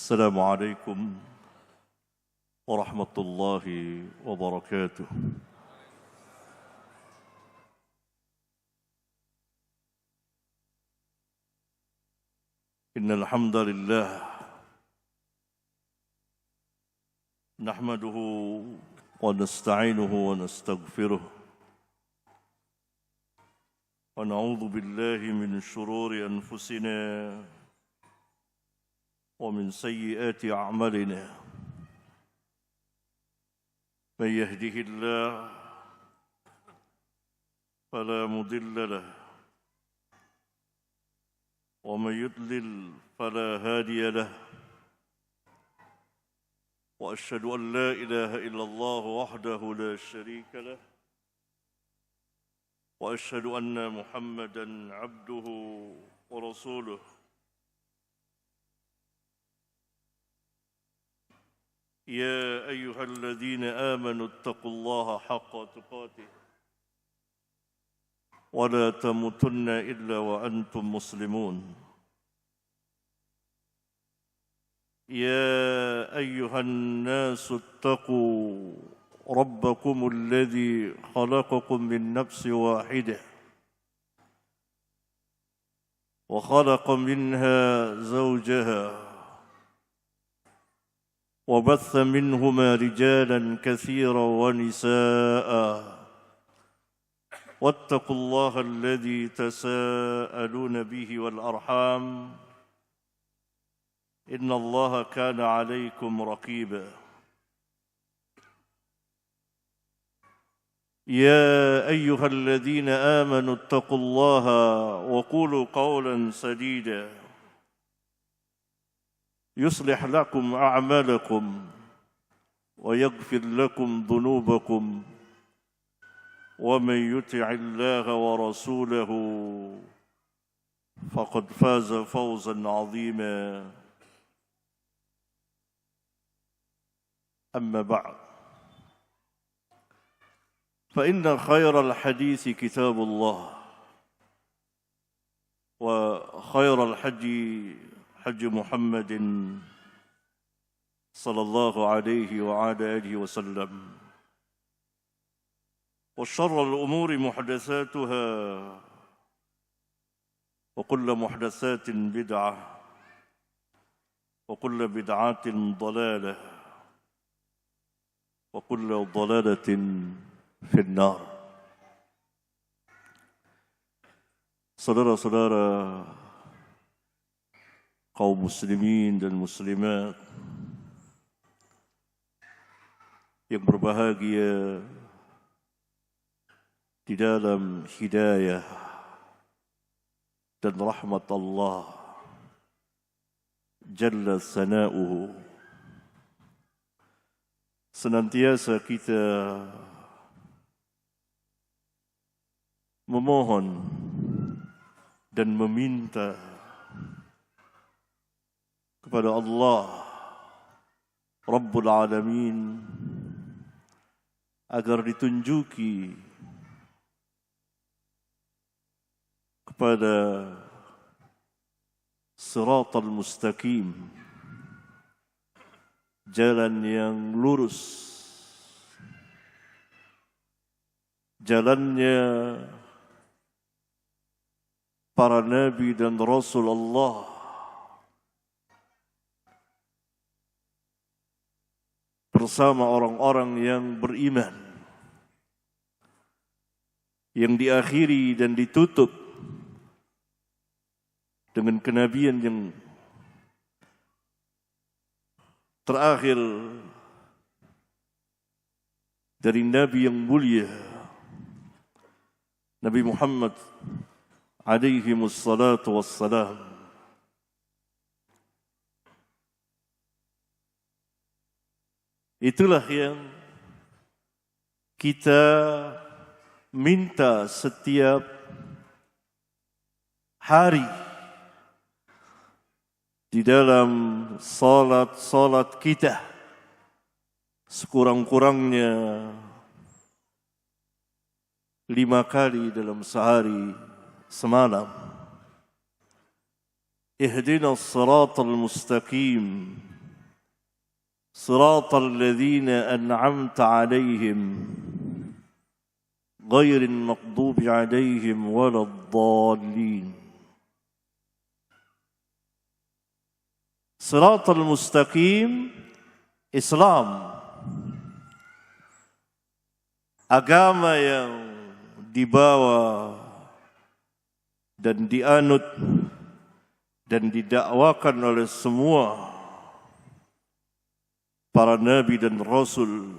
السلام عليكم ورحمة الله وبركاته. إن الحمد لله نحمده ونستعينه ونستغفره ونعوذ بالله من شرور أنفسنا ومن سيئات أعمالنا. من يهده الله فلا مضل له ومن يضلل فلا هادي له، وأشهد أن لا إله إلا الله وحده لا شريك له، وأشهد أن محمدًا عبده ورسوله. يا أيها الذين آمنوا اتقوا الله حق تقاته ولا تموتن إلا وأنتم مسلمون. يا أيها الناس اتقوا ربكم الذي خلقكم من نفس واحدة وخلق منها زوجها وبث منهما رجالا كثيرا ونساء، واتقوا الله الذي تساءلون به والأرحام إن الله كان عليكم رقيبا. يا أيها الذين آمنوا اتقوا الله وقولوا قولا سديدا يصلح لكم أعمالكم ويغفر لكم ذنوبكم، ومن يطع الله ورسوله فقد فاز فوزا عظيما. أما بعد، فإن خير الحديث كتاب الله، وخير الحدي حج محمد صلى الله عليه وعلى آله وسلم، وشر الأمور محدثاتها، وكل محدثات بدعة، وكل بدعة ضلالة، وكل ضلالة في النار. Saudara-saudara kaum muslimin dan muslimat yang berbahagia di dalam hidayah dan rahmat Allah Jalla Sana'uhu, senantiasa kita memohon dan meminta kepada Allah Rabbul Alamin agar ditunjuki kepada Siratal Mustaqim, jalan yang lurus, jalannya para nabi dan rasul Allah, bersama orang-orang yang beriman, yang diakhiri dan ditutup dengan kenabian yang terakhir dari Nabi yang mulia, Nabi Muhammad alaihi wassalatu wassalam. Itulah yang kita minta setiap hari di dalam salat kita, sekurang-kurangnya 5 kali dalam sehari semalam. اهدنا الصراط المستقيم صراط الذين أنعمت عليهم غير المغضوب عليهم ولا الضالين. صراط المستقيم Islam, agama yang dibawa dan dianut dan didakwakan oleh semua para nabi dan rasul,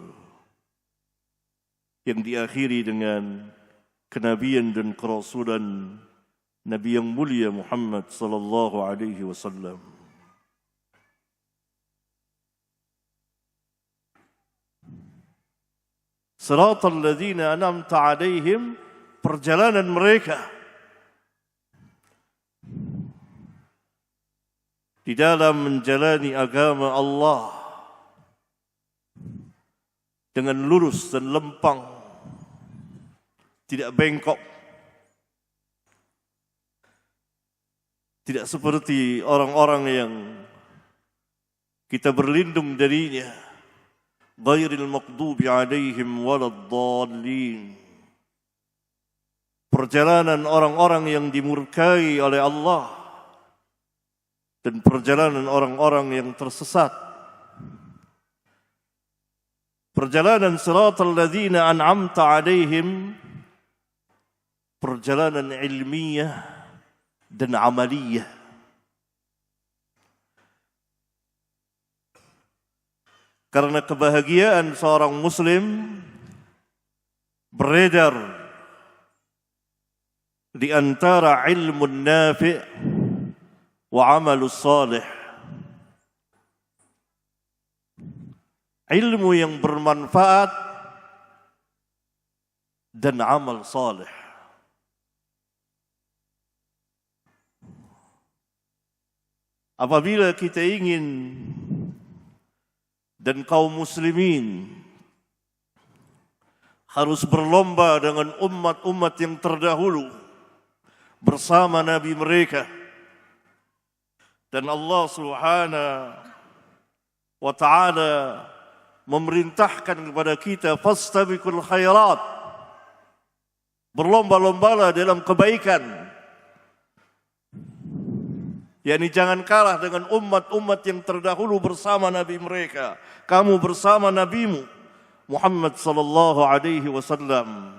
yang diakhiri dengan kenabian dan kerasulan Nabi yang mulia Muhammad sallallahu alaihi wasallam. Siratal ladzina an'amta alaihim, perjalanan mereka di dalam menjalani agama Allah dengan lurus dan lempang, tidak bengkok, tidak seperti orang-orang yang kita berlindung darinya. Ghairil maghdubi alaihim waladdallin. Perjalanan orang-orang yang dimurkai oleh Allah dan perjalanan orang-orang yang tersesat. Perjalanan siratal ladzina an'amta alaihim, perjalanan ilmiah dan amaliyah. Karena kebahagiaan seorang muslim beredar di antara ilmu nafi' wa amalus salih. Ilmu yang bermanfaat dan amal salih. Apabila kita ingin dan kaum muslimin harus berlomba dengan umat-umat yang terdahulu bersama nabi mereka, dan Allah Subhanahu wa ta'ala memerintahkan kepada kita fastabiqul khairat, berlomba-lombalah dalam kebaikan, yakni jangan kalah dengan umat-umat yang terdahulu bersama nabi mereka. Kamu bersama nabimu Muhammad sallallahu alaihi wasallam.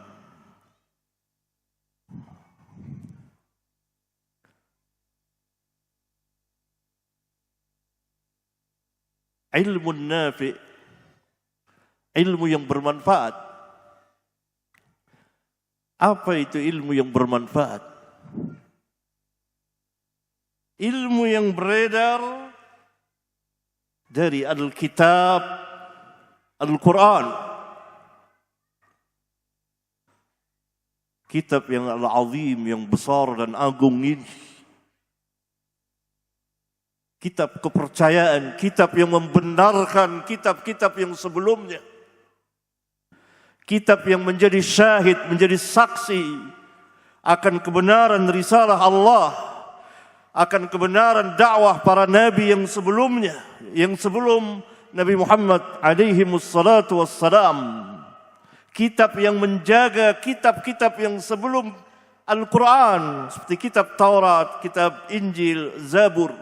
Ilmu nafi', ilmu yang bermanfaat. Apa itu ilmu yang bermanfaat? Ilmu yang beredar dari Alkitab, Al-Quran, kitab yang al-azim, yang besar dan agung ini, kitab kepercayaan, kitab yang membenarkan kitab-kitab yang sebelumnya, kitab yang menjadi syahid, menjadi saksi akan kebenaran risalah Allah, akan kebenaran dakwah para nabi yang sebelumnya, yang sebelum Nabi Muhammad alaihi wassalatu wassalam. Kitab yang menjaga kitab-kitab yang sebelum Al-Quran, seperti kitab Taurat, kitab Injil, Zabur,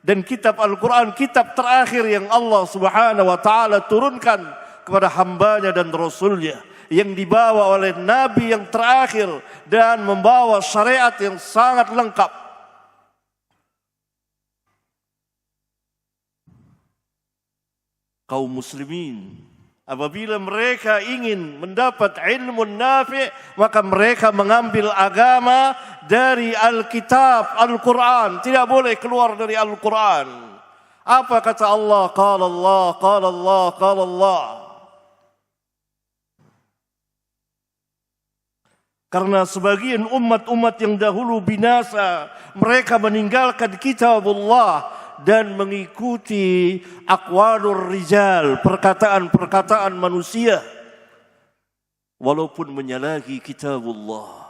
dan kitab Al-Quran, kitab terakhir yang Allah Subhanahu wa ta'ala turunkan kepada hambanya dan Rasulnya, yang dibawa oleh Nabi yang terakhir dan membawa syariat yang sangat lengkap. Kaum muslimin, apabila mereka ingin mendapat ilmu nafi', maka mereka mengambil agama dari Alkitab, Al-Quran. Tidak boleh keluar dari Al-Quran. Apa kata Allah? Qala Allah, qala Allah, qala Allah. Karena sebagian umat-umat yang dahulu binasa, mereka meninggalkan kitabullah dan mengikuti aqwalur rijal, perkataan-perkataan manusia, walaupun menyalahi kitabullah.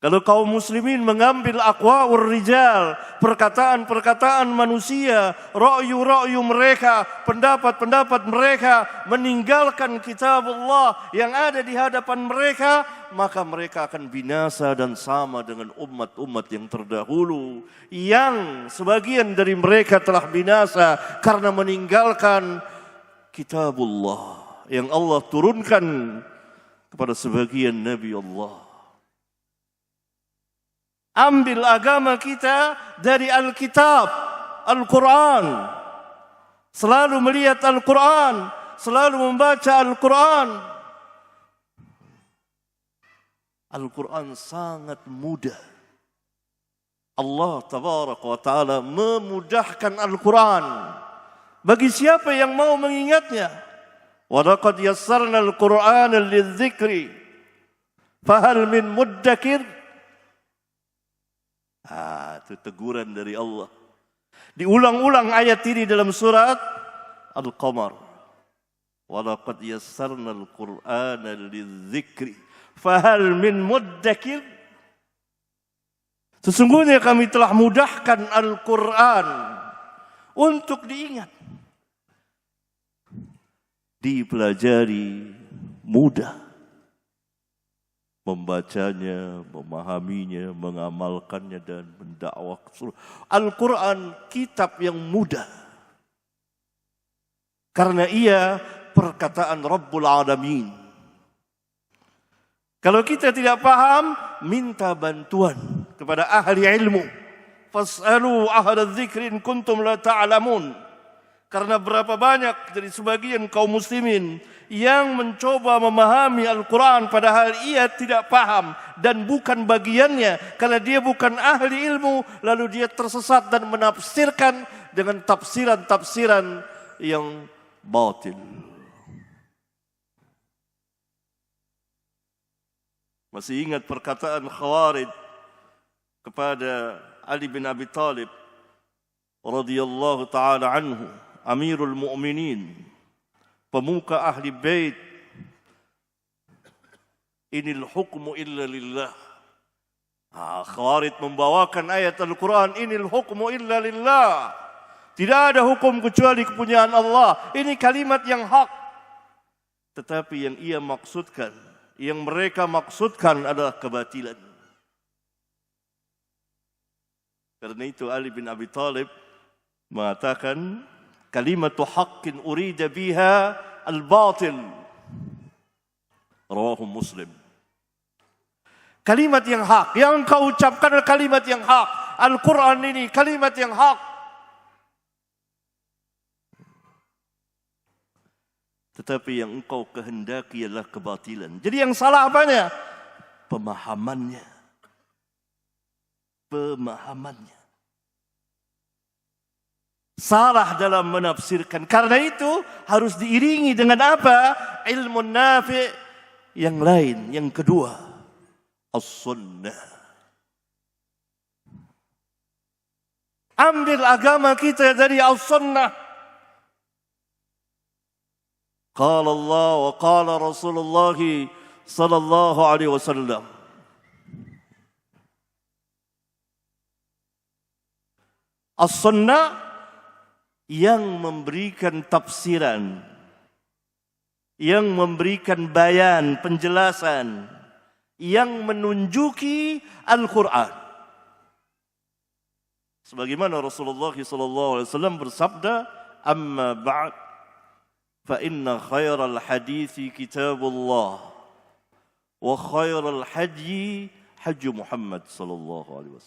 Kalau kaum muslimin mengambil aqwaur rijal, perkataan-perkataan manusia, ra'yu-ra'yu mereka, pendapat-pendapat mereka, meninggalkan kitabullah yang ada di hadapan mereka, maka mereka akan binasa dan sama dengan umat-umat yang terdahulu, yang sebagian dari mereka telah binasa karena meninggalkan kitabullah yang Allah turunkan kepada sebagian Nabi Allah. Ambil agama kita dari Alkitab, Al-Quran. Selalu melihat Al-Quran, selalu membaca Al-Quran. Al-Quran sangat mudah. Allah tabaraka wa ta'ala memudahkan Al-Quran bagi siapa yang mau mengingatnya. Wa laqad yassarna Al-Qur'ana lidzikri fahal min muddakir. Itu teguran dari Allah. Diulang-ulang ayat ini dalam surat Al-Qamar. Walaqad yassarna al-Qur'ana lidzikri fahal min muddakir. Sesungguhnya kami telah mudahkan Al-Quran untuk diingat. Dipelajari mudah. Membacanya, memahaminya, mengamalkannya dan mendakwah. Al-Quran kitab yang mudah. Karena ia perkataan Rabbul Alamin. Kalau kita tidak paham, minta bantuan kepada ahli ilmu. Fas'alu ahla dzikri in kuntum la ta'lamun. Karena berapa banyak dari sebagian kaum muslimin yang mencoba memahami Al-Quran padahal ia tidak paham dan bukan bagiannya. Karena dia bukan ahli ilmu, lalu dia tersesat dan menafsirkan dengan tafsiran-tafsiran yang batil. Masih ingat perkataan Khawarij kepada Ali bin Abi Thalib radhiyallahu ta'ala anhu, Amirul Mu'minin, pemuka ahli bait, inil hukmu illa lillah. Khawarij membawakan ayat Al-Quran, inil hukmu illa lillah. Tidak ada hukum kecuali kepunyaan Allah. Ini kalimat yang hak. Tetapi yang ia maksudkan, yang mereka maksudkan adalah kebatilan. Karena itu Ali bin Abi Thalib mengatakan, kalimatu haqqin urida biha al-batil. Rawahu Muslim. Kalimat yang hak, yang engkau ucapkan adalah kalimat yang hak. Al-Quran ini kalimat yang hak. Tetapi yang engkau kehendaki adalah kebatilan. Jadi yang salah apanya? Pemahamannya. Pemahamannya. Salah dalam menafsirkan. Karena itu harus diiringi dengan apa? Ilmu nafi' yang lain. Yang kedua, as-sunnah. Ambil agama kita dari as-sunnah. Qala Allah wa qala Rasulullah sallallahu alaihi wasallam. As-sunnah yang memberikan tafsiran, yang memberikan bayan, penjelasan, yang menunjuki Al-Quran. Sebagaimana Rasulullah SAW bersabda, amma ba'd, fa inna khairal hadithi kitabullah, wa khairal haji haji Muhammad SAW.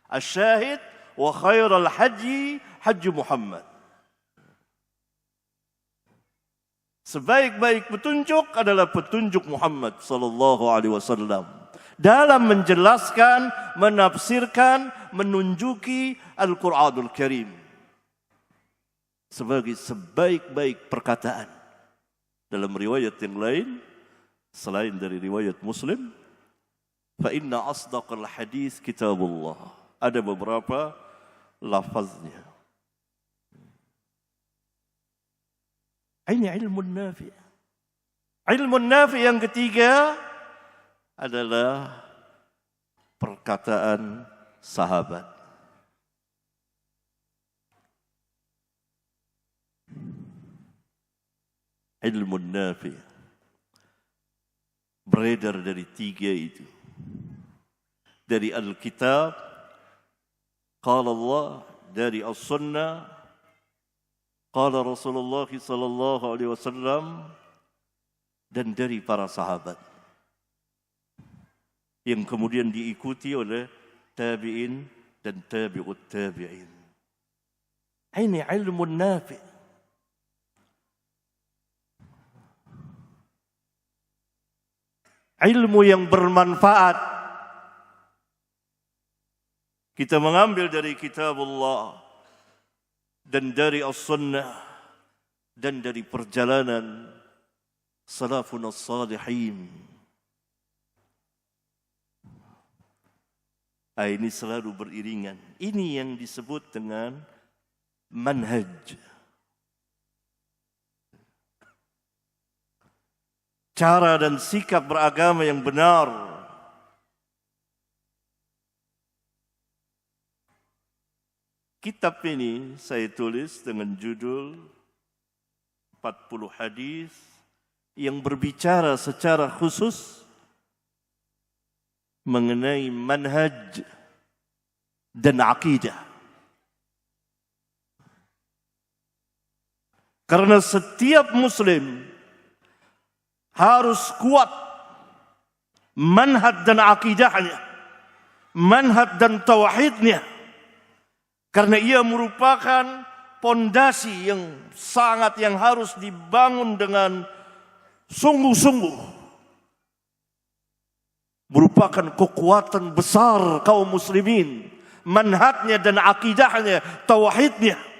Asyahid, wa khairal haji haji Muhammad. Sebaik-baik petunjuk adalah petunjuk Muhammad sallallahu alaihi wasallam dalam menjelaskan, menafsirkan, menunjuki Al-Qur'anul Karim sebagai sebaik-baik perkataan. Dalam riwayat yang lain selain dari riwayat Muslim, fa inna asdaqal hadis kitabullah. Ada beberapa lafaznya. Ini ilmu nafi'. Ilmu nafi' yang ketiga adalah perkataan sahabat. Ilmu nafi beredar dari tiga itu. Dari Alkitab, qala Allah, dari As-Sunnah, qala Rasulullah sallallahu alaihi wasallam, dan dari para sahabat yang kemudian diikuti oleh tabi'in dan tabi'ut tabi'in. Ini ilmu nafi'. Ilmu yang bermanfaat. Kita mengambil dari kitabullah dan dari as-sunnah dan dari perjalanan salafun as-salihin. Ini selalu beriringan. Ini yang disebut dengan manhaj. Cara dan sikap beragama yang benar. Kitab ini saya tulis dengan judul 40 hadis yang berbicara secara khusus mengenai manhaj dan akidah. Karena setiap muslim harus kuat manhaj dan akidahnya, manhaj dan tauhidnya, karena ia merupakan pondasi yang harus dibangun dengan sungguh-sungguh, merupakan kekuatan besar kaum muslimin, manhajnya dan akidahnya, tauhidnya.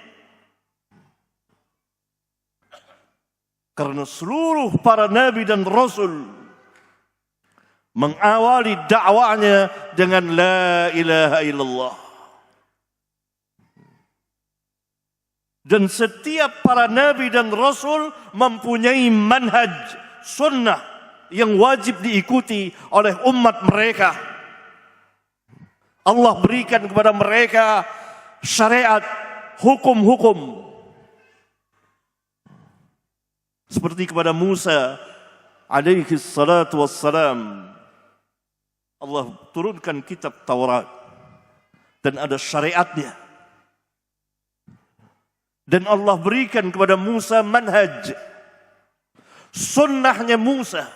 Karena seluruh para nabi dan rasul mengawali dakwahnya dengan la ilaha illallah. Dan setiap para nabi dan rasul mempunyai manhaj sunnah yang wajib diikuti oleh umat mereka. Allah berikan kepada mereka syariat, hukum-hukum. Seperti kepada Musa alaihi salatu wassalam, Allah turunkan kitab Taurat dan ada syariatnya. Dan Allah berikan kepada Musa manhaj, sunnahnya Musa.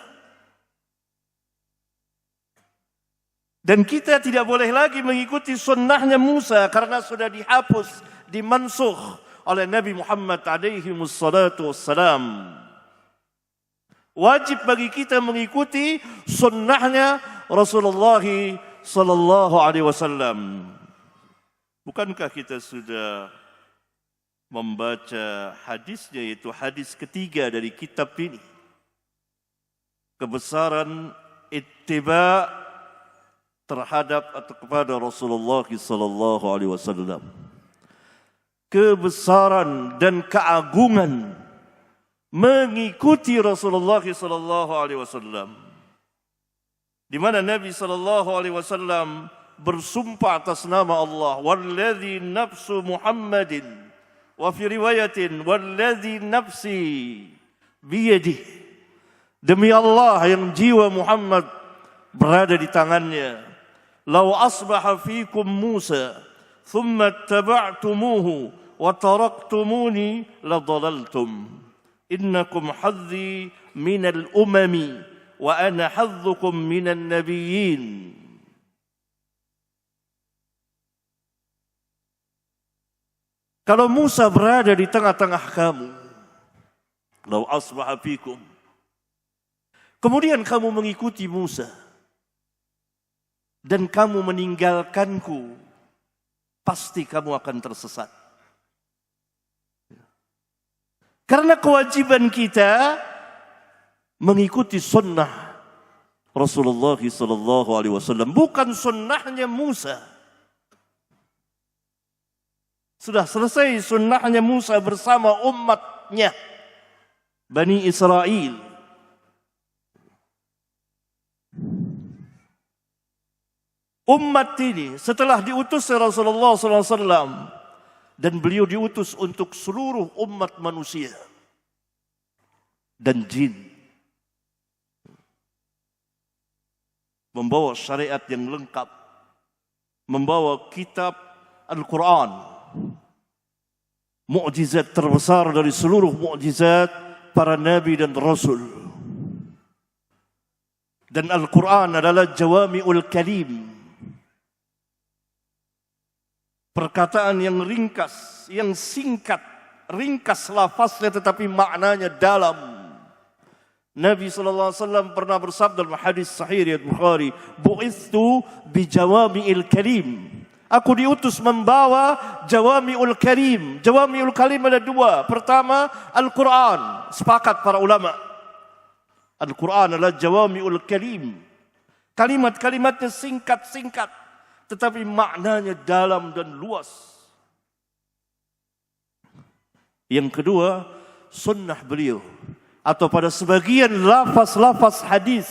Dan kita tidak boleh lagi mengikuti sunnahnya Musa karena sudah dihapus, dimansuh oleh Nabi Muhammad alaihi wassalatu wassalam. Wajib bagi kita mengikuti sunnahnya Rasulullah sallallahu alaihi wasallam. Bukankah kita sudah membaca hadisnya, yaitu hadis ketiga dari kitab ini? Kebesaran ittiba terhadap atau kepada Rasulullah sallallahu alaihi wasallam. Kebesaran dan keagungan mengikuti Rasulullah sallallahu alaihi wasallam, di mana Nabi sallallahu alaihi wasallam bersumpah atas nama Allah, walladzi nafsu Muhammadin, wa fi riwayatin walladzi nafsi biyadihi, demi Allah yang jiwa Muhammad berada di tangannya, lau asbaha fikum Musa thumma ittaba'tumuhu wa taraktumuni la dhalaltum. Innakum hadzi minal umami wa ana hadzukum minan nabiyyin. Kalau Musa berada di tengah-tengah kamu, lau asbaha fikum, kemudian kamu mengikuti Musa dan kamu meninggalkanku, pasti kamu akan tersesat. Karena kewajiban kita mengikuti sunnah Rasulullah sallallahu alaihi wasallam, bukan sunnahnya Musa. Sudah selesai sunnahnya Musa bersama umatnya Bani Israel. Umat ini setelah diutus Rasulullah SAW dan beliau diutus untuk seluruh umat manusia dan jin, membawa syariat yang lengkap, membawa kitab Al-Quran, mukjizat terbesar dari seluruh mukjizat para nabi dan rasul. Dan Al-Quran adalah jawami'ul kalim, perkataan yang ringkas, yang singkat, ringkas lafaznya tetapi maknanya dalam. Nabi SAW pernah bersabda dalam hadis sahih riwayat Bukhari, "Bu'ithu bi jawami'il kalim." Aku diutus membawa jawami'ul kalim. Jawami'ul kalim ada dua. Pertama, Al-Quran. Sepakat para ulama. Al-Quran adalah jawami'ul kalim. Kalimat-kalimatnya singkat-singkat, tetapi maknanya dalam dan luas. Yang kedua, sunnah beliau. Atau pada sebagian lafaz-lafaz hadis.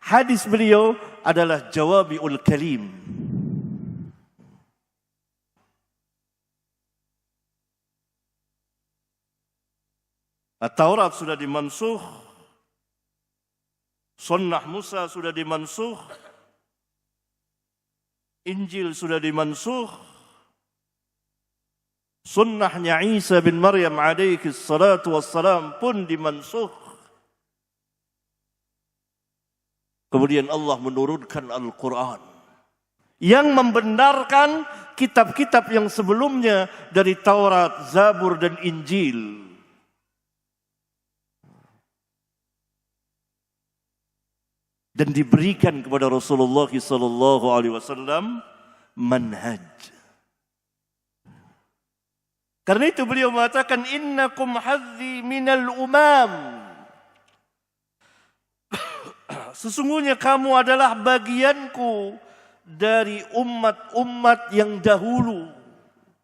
Hadis beliau adalah jawami'ul kalim. Taurat sudah dimansuh, sunnah Musa sudah dimansuh, Injil sudah dimansuh, sunnahnya Isa bin Maryam alaihi salatu wassalam pun dimansuh. Kemudian Allah menurunkan Al-Quran yang membenarkan kitab-kitab yang sebelumnya dari Taurat, Zabur dan Injil. Dan diberikan kepada Rasulullah SAW manhaj. Karena itu beliau mengatakan, innakum hadzi minal umam. Sesungguhnya kamu adalah bagianku dari umat-umat yang dahulu,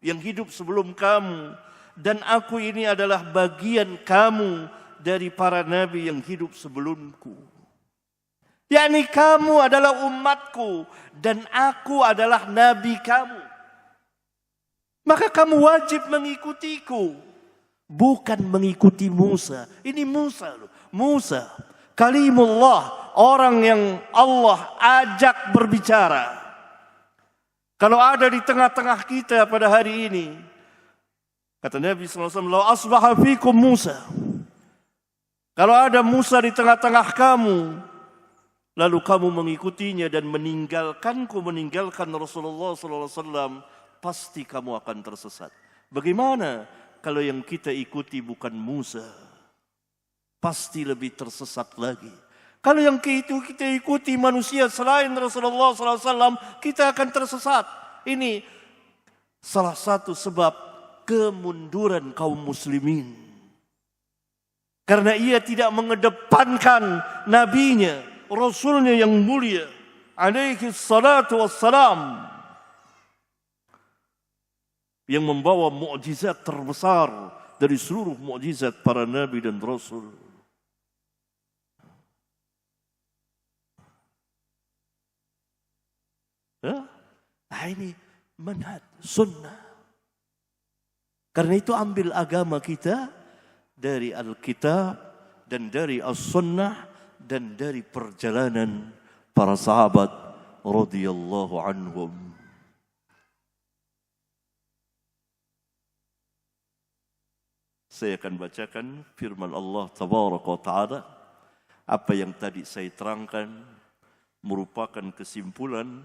yang hidup sebelum kamu. Dan aku ini adalah bagian kamu dari para nabi yang hidup sebelumku. yakni kamu adalah umatku dan aku adalah nabi kamu. Maka kamu wajib mengikutiku, bukan mengikuti Musa. Ini Musa loh. Musa, kalimullah, orang yang Allah ajak berbicara. Kalau ada di tengah-tengah kita pada hari ini, kata Nabi SAW, "Lau asbaha fikum Musa." Kalau ada Musa di tengah-tengah kamu, lalu kamu mengikutinya dan meninggalkanku, meninggalkan Rasulullah SAW, pasti kamu akan tersesat. Bagaimana kalau yang kita ikuti bukan Musa? Pasti lebih tersesat lagi. Kalau yang kita ikuti manusia selain Rasulullah SAW, kita akan tersesat. Ini salah satu sebab kemunduran kaum muslimin. Karena ia tidak mengedepankan nabinya, rasulnya yang mulia, alaihi salatu wassalam, yang membawa mukjizat terbesar dari seluruh mukjizat para nabi dan rasul. Nah ini manhaj sunnah. Karena itu ambil agama kita dari Alkitab dan dari As-Sunnah dan dari perjalanan para sahabat radhiyallahu anhum. Saya akan bacakan firman Allah tabaraka wa taala. Apa yang tadi saya terangkan merupakan kesimpulan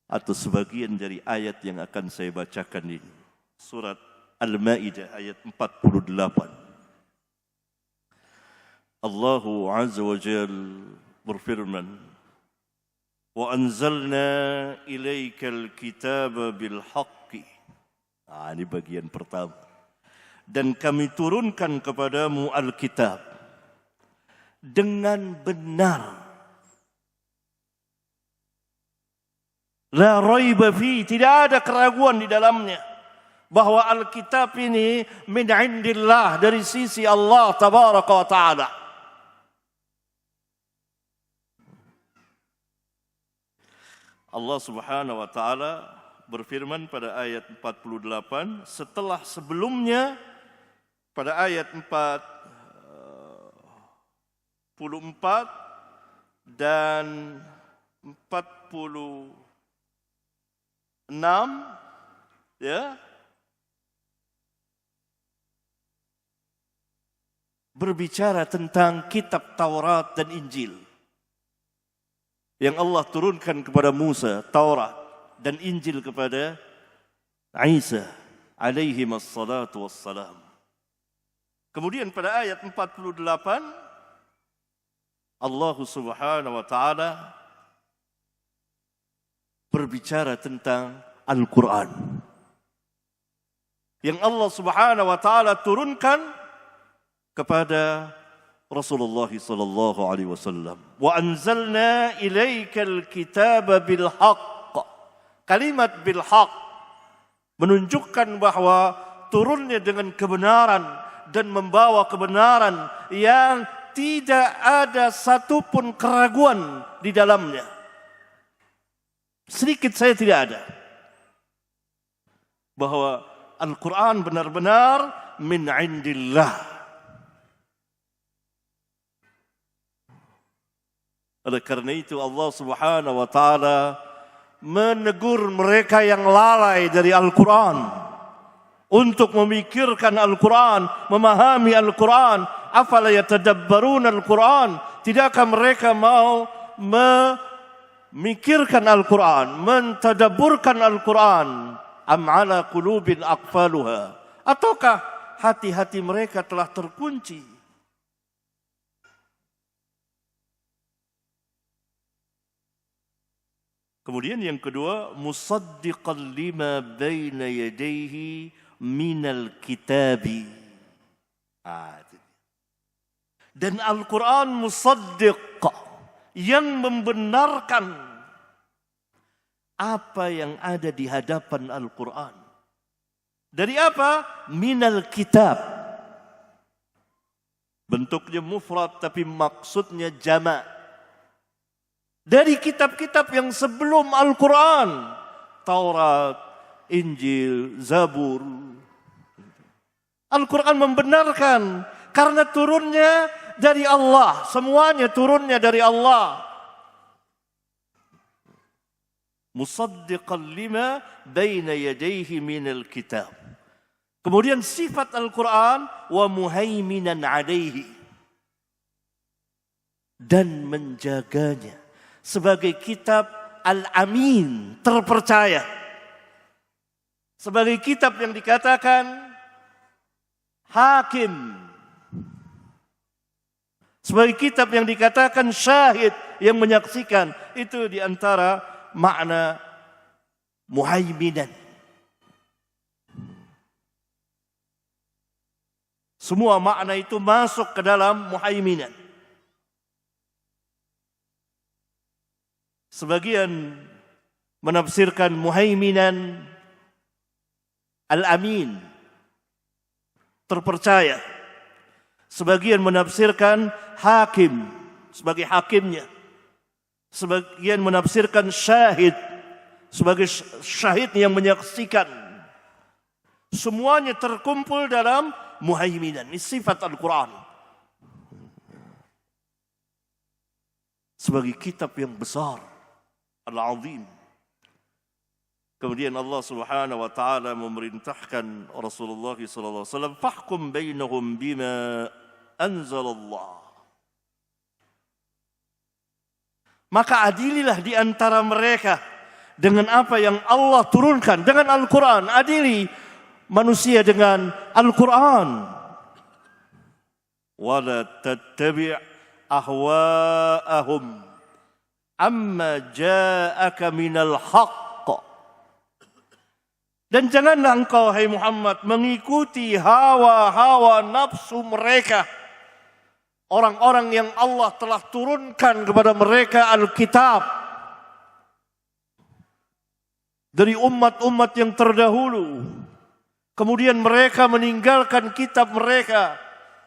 atau sebagian dari ayat yang akan saya bacakan ini. Surat Al-Maidah ayat 48. Allah Azza wa Jal berfirman, "Wa anzalna ilaikal kitaba bil haqqi." Ini bagian pertama. Dan kami turunkan kepadamu Alkitab dengan benar. La raiba fi, tidak ada keraguan di dalamnya bahwa Alkitab ini min indillah, dari sisi Allah tabaraka wa taala. Allah Subhanahu wa taala berfirman pada ayat 48 setelah sebelumnya pada ayat 44 dan 46 ya, berbicara tentang kitab Taurat dan Injil yang Allah turunkan kepada Musa, Taurat dan Injil kepada Isa alaihi wassalatu wassalam. Kemudian pada ayat 48 Allah Subhanahu wa taala berbicara tentang Al-Qur'an yang Allah Subhanahu wa taala turunkan kepada Rasulullah sallallahu alaihi wasallam. Wa anzalna ilaikal kitaba bil haqq. Kalimat bil haqq menunjukkan bahwa turunnya dengan kebenaran dan membawa kebenaran yang tidak ada satupun keraguan di dalamnya. Sedikit saya tidak ada. Bahwa Al-Quran benar-benar min indillah. Oleh karena itu Allah Subhanahu wa taala menegur mereka yang lalai dari Al-Quran untuk memikirkan Al-Quran, memahami Al-Quran. Afala yatadabbaruna Al-Quran? Tidakkah mereka mau memikirkan Al-Quran, mentadabburkan Al-Quran? Am ala qulubin aqfaluha? Ataukah hati-hati mereka telah terkunci? Kemudian yang kedua, musaddiqan lima baina yadayhi minal kitabi. Dan Al-Quran musaddiq, yang membenarkan apa yang ada di hadapan Al-Quran. Dari apa? Minal kitab. Bentuknya mufrad tapi maksudnya jama'. Dari kitab-kitab yang sebelum Al-Quran. Taurat, Injil, Zabur. Al-Quran membenarkan karena turunnya dari Allah. Semuanya turunnya dari Allah. Musaddiqan lima baina yadayhi minal kitab. Kemudian sifat Al-Quran wa muhaiminan alaihi. Dan menjaganya sebagai kitab al-amin, terpercaya. Sebagai kitab yang dikatakan hakim. Sebagai kitab yang dikatakan syahid, yang menyaksikan. Itu diantara makna muhaiminan. Semua makna itu masuk ke dalam muhaiminan. Sebagian menafsirkan muhaiminan al-amin, terpercaya. Sebagian menafsirkan hakim, sebagai hakimnya. Sebagian menafsirkan syahid, sebagai syahid yang menyaksikan. Semuanya terkumpul dalam muhaiminan. Ini sifat Al-Quran. Sebagai kitab yang besar, Al-Azim. Kemudian Allah Subhanahu wa taala memerintahkan Rasulullah sallallahu alaihi wasallam, "Fahkum bainahum bima anzalallah." Maka adililah di antara mereka dengan apa yang Allah turunkan, dengan Al-Quran. Adili manusia dengan Al-Quran. Wala tattabi' ahwa'ahum amma ja'aka minal haqq. Dan janganlah engkau, hai Muhammad, mengikuti hawa-hawa nafsu mereka. Orang-orang yang Allah telah turunkan kepada mereka Alkitab. Dari umat-umat yang terdahulu. Kemudian mereka meninggalkan kitab mereka.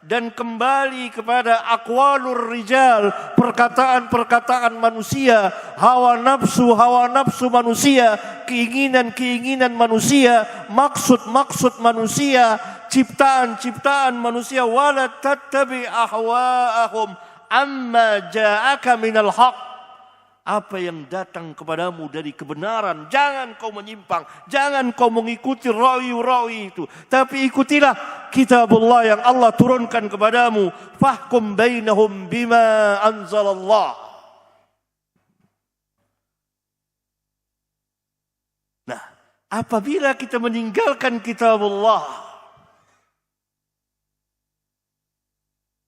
dan kembali kepada aqwalur rijal, perkataan-perkataan manusia, hawa nafsu manusia, keinginan-keinginan manusia, maksud-maksud manusia, ciptaan-ciptaan manusia. Wala tattabi ahwa'ahum amma ja'aka minal haq. Apa yang datang kepadamu dari kebenaran, jangan kau menyimpang, jangan kau mengikuti rawi-rawi itu, tapi ikutilah kitabullah yang Allah turunkan kepadamu. Fahkum bainahum bima anzalallah. Nah, apabila kita meninggalkan kitabullah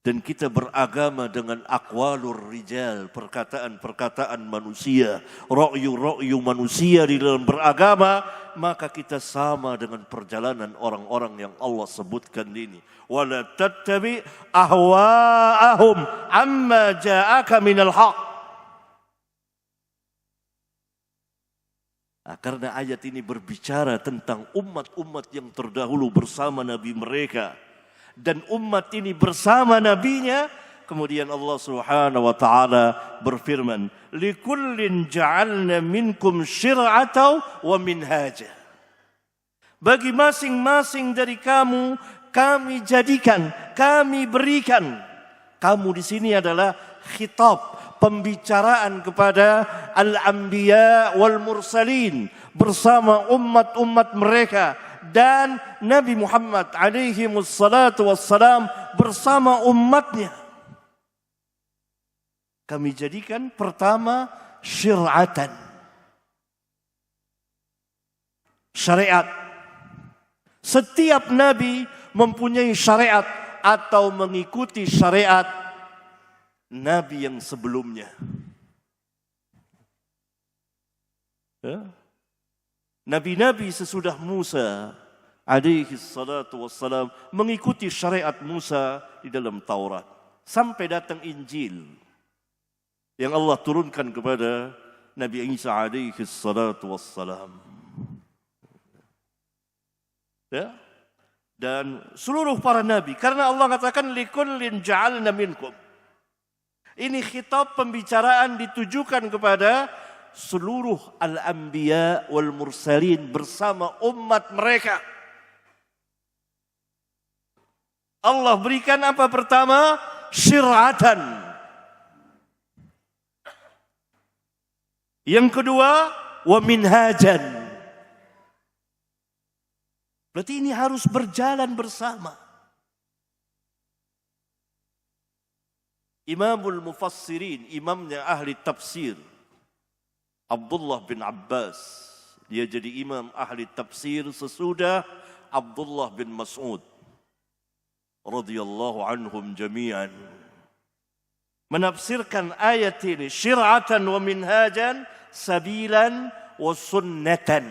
dan kita beragama dengan aqwalur rijal, perkataan-perkataan manusia, ra'yu-ra'yu manusia di dalam beragama, maka kita sama dengan perjalanan orang-orang yang Allah sebutkan ini. Wala tattabi ahwa'ahum amma ja'aka minal haq. Nah, karena ayat ini berbicara tentang umat-umat yang terdahulu bersama Nabi mereka, dan umat ini bersama nabinya, kemudian Allah Subhanahu wa taala berfirman, "Likullin ja'alna minkum syir'atan wa minhaja." Bagi masing-masing dari kamu kami jadikan, kami berikan. Kamu di sini adalah khitab, pembicaraan kepada al-anbiya wal mursalin bersama umat-umat mereka, dan Nabi Muhammad alaihi wassalatu wassalam bersama umatnya. Kami jadikan pertama syir'atan, syariat. Setiap nabi mempunyai syariat atau mengikuti syariat nabi yang sebelumnya. Nabi-nabi sesudah Musa alaihi salatu wassalam mengikuti syariat Musa di dalam Taurat, sampai datang Injil yang Allah turunkan kepada Nabi Isa alaihi salatu wassalam. Ya? Dan seluruh para nabi, karena Allah katakan likullin ja'alna minkum. Ini khitab, pembicaraan ditujukan kepada seluruh al-anbiya wal mursalin bersama umat mereka. Allah berikan apa pertama? Syir'atan. Yang kedua, wa minhajan. Berarti ini harus berjalan bersama. Imamul Mufassirin, imamnya ahli tafsir, Abdullah bin Abbas, dia jadi imam ahli tafsir sesudah Abdullah bin Mas'ud radhiyallahu anhum jami'an, menafsirkan ayat ini syir'atan wa minhajan sabilan wa sunnatan.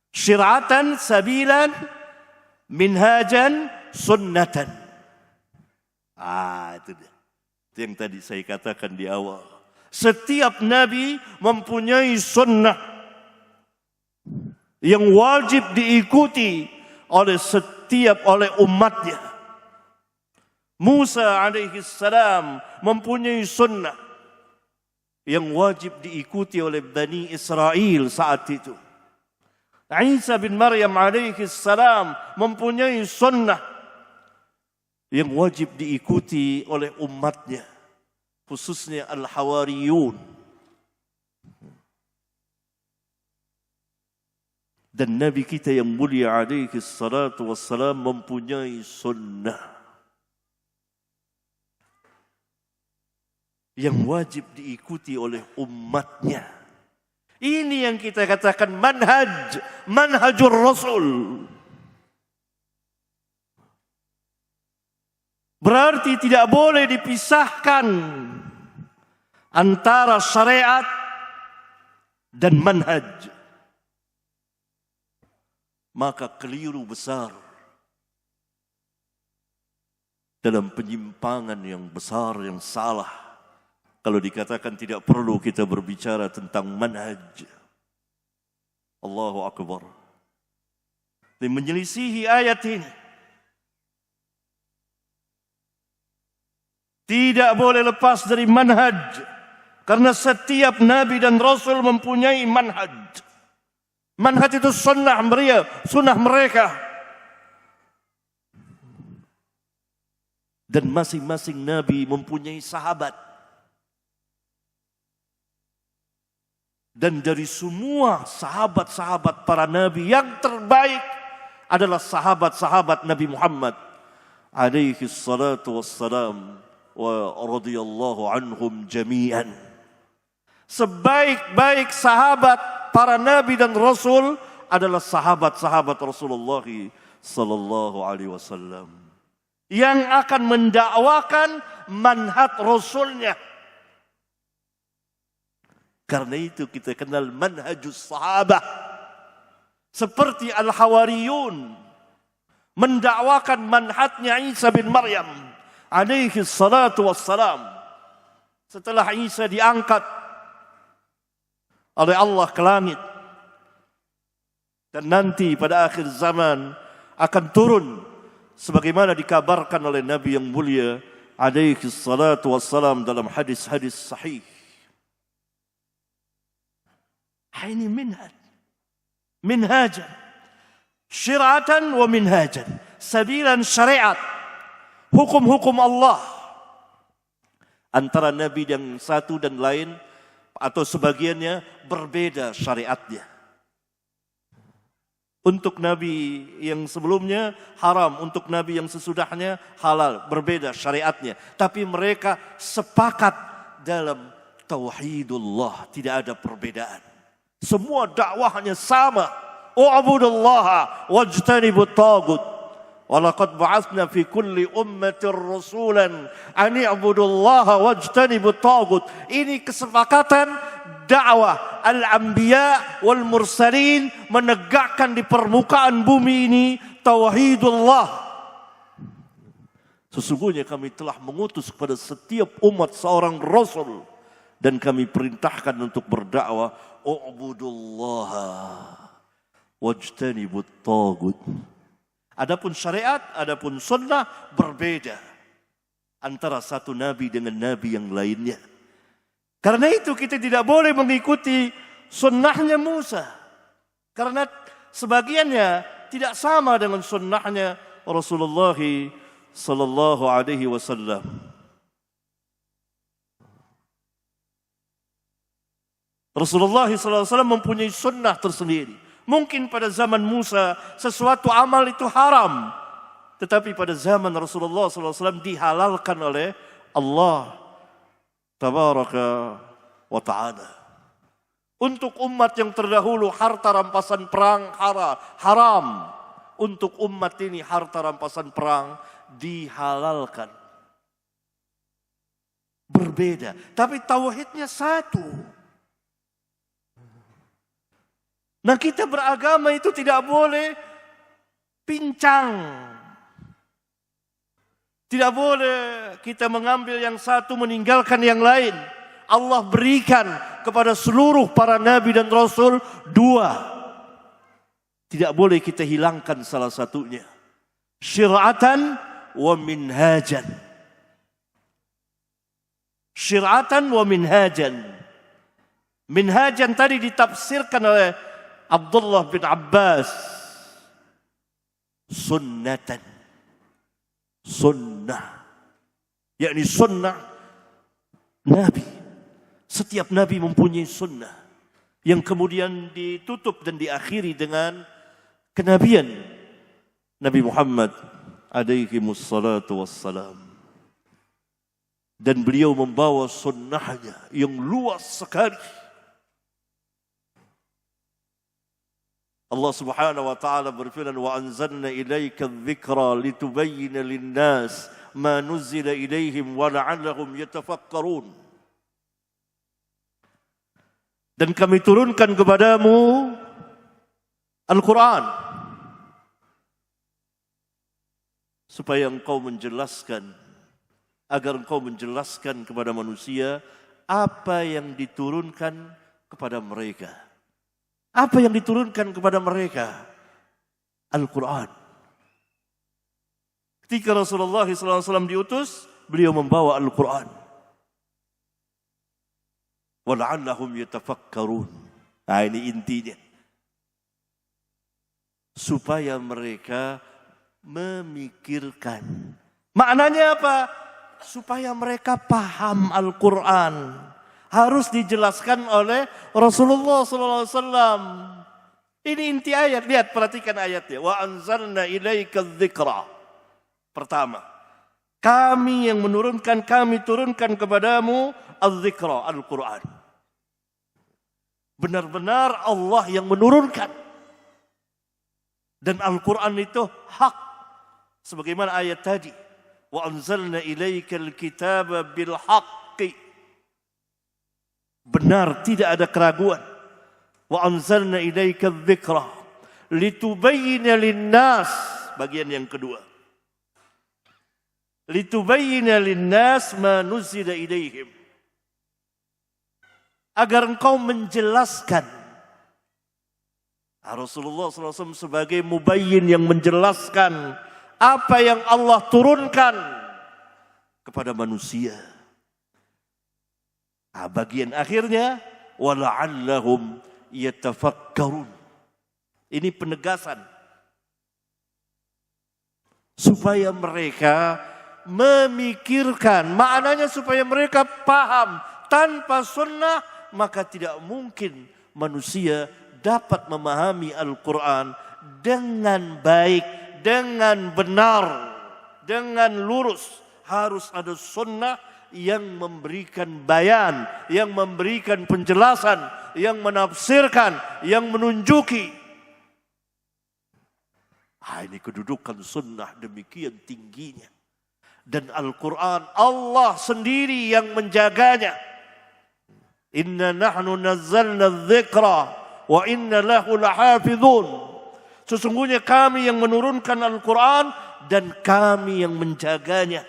Syir'atan sabilan, minhajan sunnatan. Itu dia. Itu yang tadi saya katakan di awal. Setiap nabi mempunyai sunnah yang wajib diikuti oleh umatnya. Musa alaihi salam mempunyai sunnah yang wajib diikuti oleh Bani Israel saat itu. Isa bin Maryam alaihi salam mempunyai sunnah yang wajib diikuti oleh umatnya, khususnya al-hawariyun. Dan Nabi kita yang mulia alaihi salatu wassalam mempunyai sunnah yang wajib diikuti oleh umatnya. Ini yang kita katakan manhajur Rasul. Berarti tidak boleh dipisahkan antara syariat dan manhaj. Maka keliru besar dalam penyimpangan yang besar, yang salah, kalau dikatakan tidak perlu kita berbicara tentang manhaj. Allahu Akbar. Dan menyelisihi ayat ini. Tidak boleh lepas dari manhaj. Karena setiap nabi dan rasul mempunyai manhaj. Manhaj itu sunnah mereka. Dan masing-masing nabi mempunyai sahabat. Dan dari semua sahabat-sahabat para nabi, yang terbaik adalah sahabat-sahabat Nabi Muhammad alaihi salatu wassalam wa radhiyallahu anhum jami'an. Sebaik-baik sahabat para nabi dan rasul adalah sahabat-sahabat Rasulullah sallallahu alaihi wasallam yang akan mendakwakan manhaj rasulnya. Karena itu kita kenal manhajus sahabah. Seperti Al-Hawariyun mendakwakan manhajnya Isa bin Maryam alaihi salatu wassalam. Setelah Isa diangkat oleh Allah ke langit. Dan nanti pada akhir zaman akan turun sebagaimana dikabarkan oleh Nabi yang mulia alaihi salatu wassalam dalam hadis-hadis sahih. Ini minhajan, syiratan wa minhajan, sabilan syariat, hukum-hukum Allah. Antara nabi yang satu dan lain atau sebagiannya berbeda syariatnya. Untuk nabi yang sebelumnya haram, untuk nabi yang sesudahnya halal, berbeda syariatnya. Tapi mereka sepakat dalam tauhidullah, tidak ada perbedaan. Semua dakwahnya sama. U'budullaha wajtanibut tagut. Walaqad ba'atsna fi kulli ummatin rasulan an i'budullaha wajtanibut tagut. Ini kesepakatan dakwah al-anbiya wal mursalin menegakkan di permukaan bumi ini tauhidullah. Sesungguhnya kami telah mengutus kepada setiap umat seorang rasul dan kami perintahkan untuk berdakwah u'budullaha wajtanibut tagut. Adapun syariat, adapun sunnah berbeda antara satu nabi dengan nabi yang lainnya. Karena itu kita tidak boleh mengikuti sunnahnya Musa. Karena sebagiannya tidak sama dengan sunnahnya Rasulullah sallallahu alaihi wasallam. Rasulullah SAW mempunyai sunnah tersendiri. Mungkin pada zaman Musa sesuatu amal itu haram. Tetapi pada zaman Rasulullah SAW dihalalkan oleh Allah Tabaraka wa Ta'ala. Untuk umat yang terdahulu harta rampasan perang haram. Untuk umat ini harta rampasan perang dihalalkan. Berbeda. Tapi tauhidnya satu. Nah kita beragama itu tidak boleh pincang. Tidak boleh kita mengambil yang satu meninggalkan yang lain. Allah berikan kepada seluruh para nabi dan rasul dua. Tidak boleh kita hilangkan salah satunya. Syir'atan wa minhajan. Syir'atan wa minhajan. Minhajan tadi ditafsirkan oleh Abdullah bin Abbas, sunnatan, sunnah, yakni sunnah Nabi. Setiap Nabi mempunyai sunnah yang kemudian ditutup dan diakhiri dengan kenabian Nabi Muhammad alaihi wassalatu wassalam. Dan beliau membawa sunnahnya yang luas sekali. Allah Subhanahu wa taala berfirman wa anzalna ilaika adh-dhikra litubayyana lin-nas ma nuzila ilaihim wa la'allahum yatafakkarun. Dan kami turunkan kepadamu Al-Quran supaya engkau menjelaskan, agar engkau menjelaskan kepada manusia apa yang diturunkan kepada mereka. Apa yang diturunkan kepada mereka? Al-Quran. Ketika Rasulullah SAW diutus, beliau membawa Al-Quran. Wala'allahum yatafakkarun. Nah, ini intinya. Supaya mereka memikirkan. Maknanya apa? Supaya mereka paham Al-Quran. Harus dijelaskan oleh Rasulullah SAW. Ini inti ayat. Lihat, perhatikan ayatnya. Wa anzalna ilaika dzikra. Pertama, kami yang menurunkan, kami turunkan kepadamu al-dzikra, Al-Quran. Benar-benar Allah yang menurunkan. Dan Al-Quran itu hak. Sebagaimana ayat tadi. Wa anzalna ilaikal kitaba bil haqqi. Benar, tidak ada keraguan. Wa anzalna ilaikal dzikra litubayyana lin-nas. Bagian yang kedua. Litubayyana lin-nas ma nuzila ilaihim. Agar engkau menjelaskan. Rasulullah SAW sebagai mubayyin yang menjelaskan apa yang Allah turunkan kepada manusia. Bagian akhirnya wala'allahum yatafakkarun. Ini penegasan supaya mereka memikirkan. Maknanya supaya mereka paham. Tanpa sunnah maka tidak mungkin manusia dapat memahami Al-Quran dengan baik, dengan benar, dengan lurus. Harus ada sunnah yang memberikan bayan, yang memberikan penjelasan, yang menafsirkan, yang menunjuki. Ini kedudukan sunnah demikian tingginya. Dan Al-Quran Allah sendiri yang menjaganya. Inna nahnu nazzalna dzikra wa inna lahu lahafidhun. Sesungguhnya kami yang menurunkan Al-Quran dan kami yang menjaganya.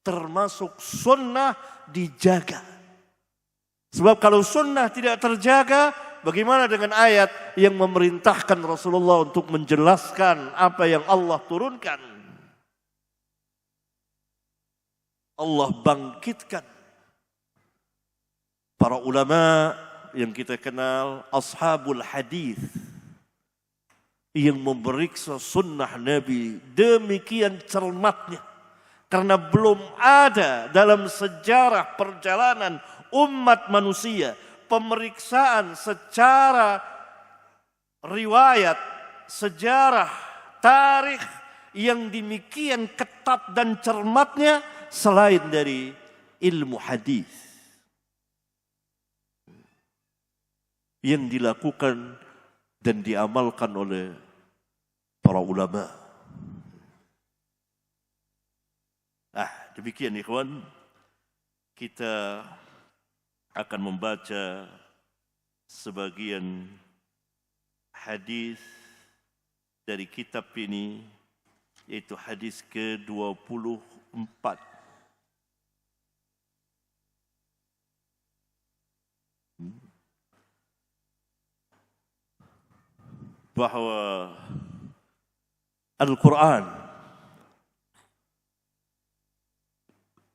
Termasuk sunnah dijaga. Sebab kalau sunnah tidak terjaga, bagaimana dengan ayat yang memerintahkan Rasulullah untuk menjelaskan apa yang Allah turunkan? Allah bangkitkan para ulama yang kita kenal, ashabul hadis, yang memeriksa sunnah Nabi demikian cermatnya. Karena belum ada dalam sejarah perjalanan umat manusia pemeriksaan secara riwayat, sejarah, tarikh yang demikian ketat dan cermatnya selain dari ilmu hadis yang dilakukan dan diamalkan oleh para ulama. Demikian ikhwan, kita akan membaca sebagian hadis dari kitab ini, yaitu hadis ke-24. Bahwa Al-Quran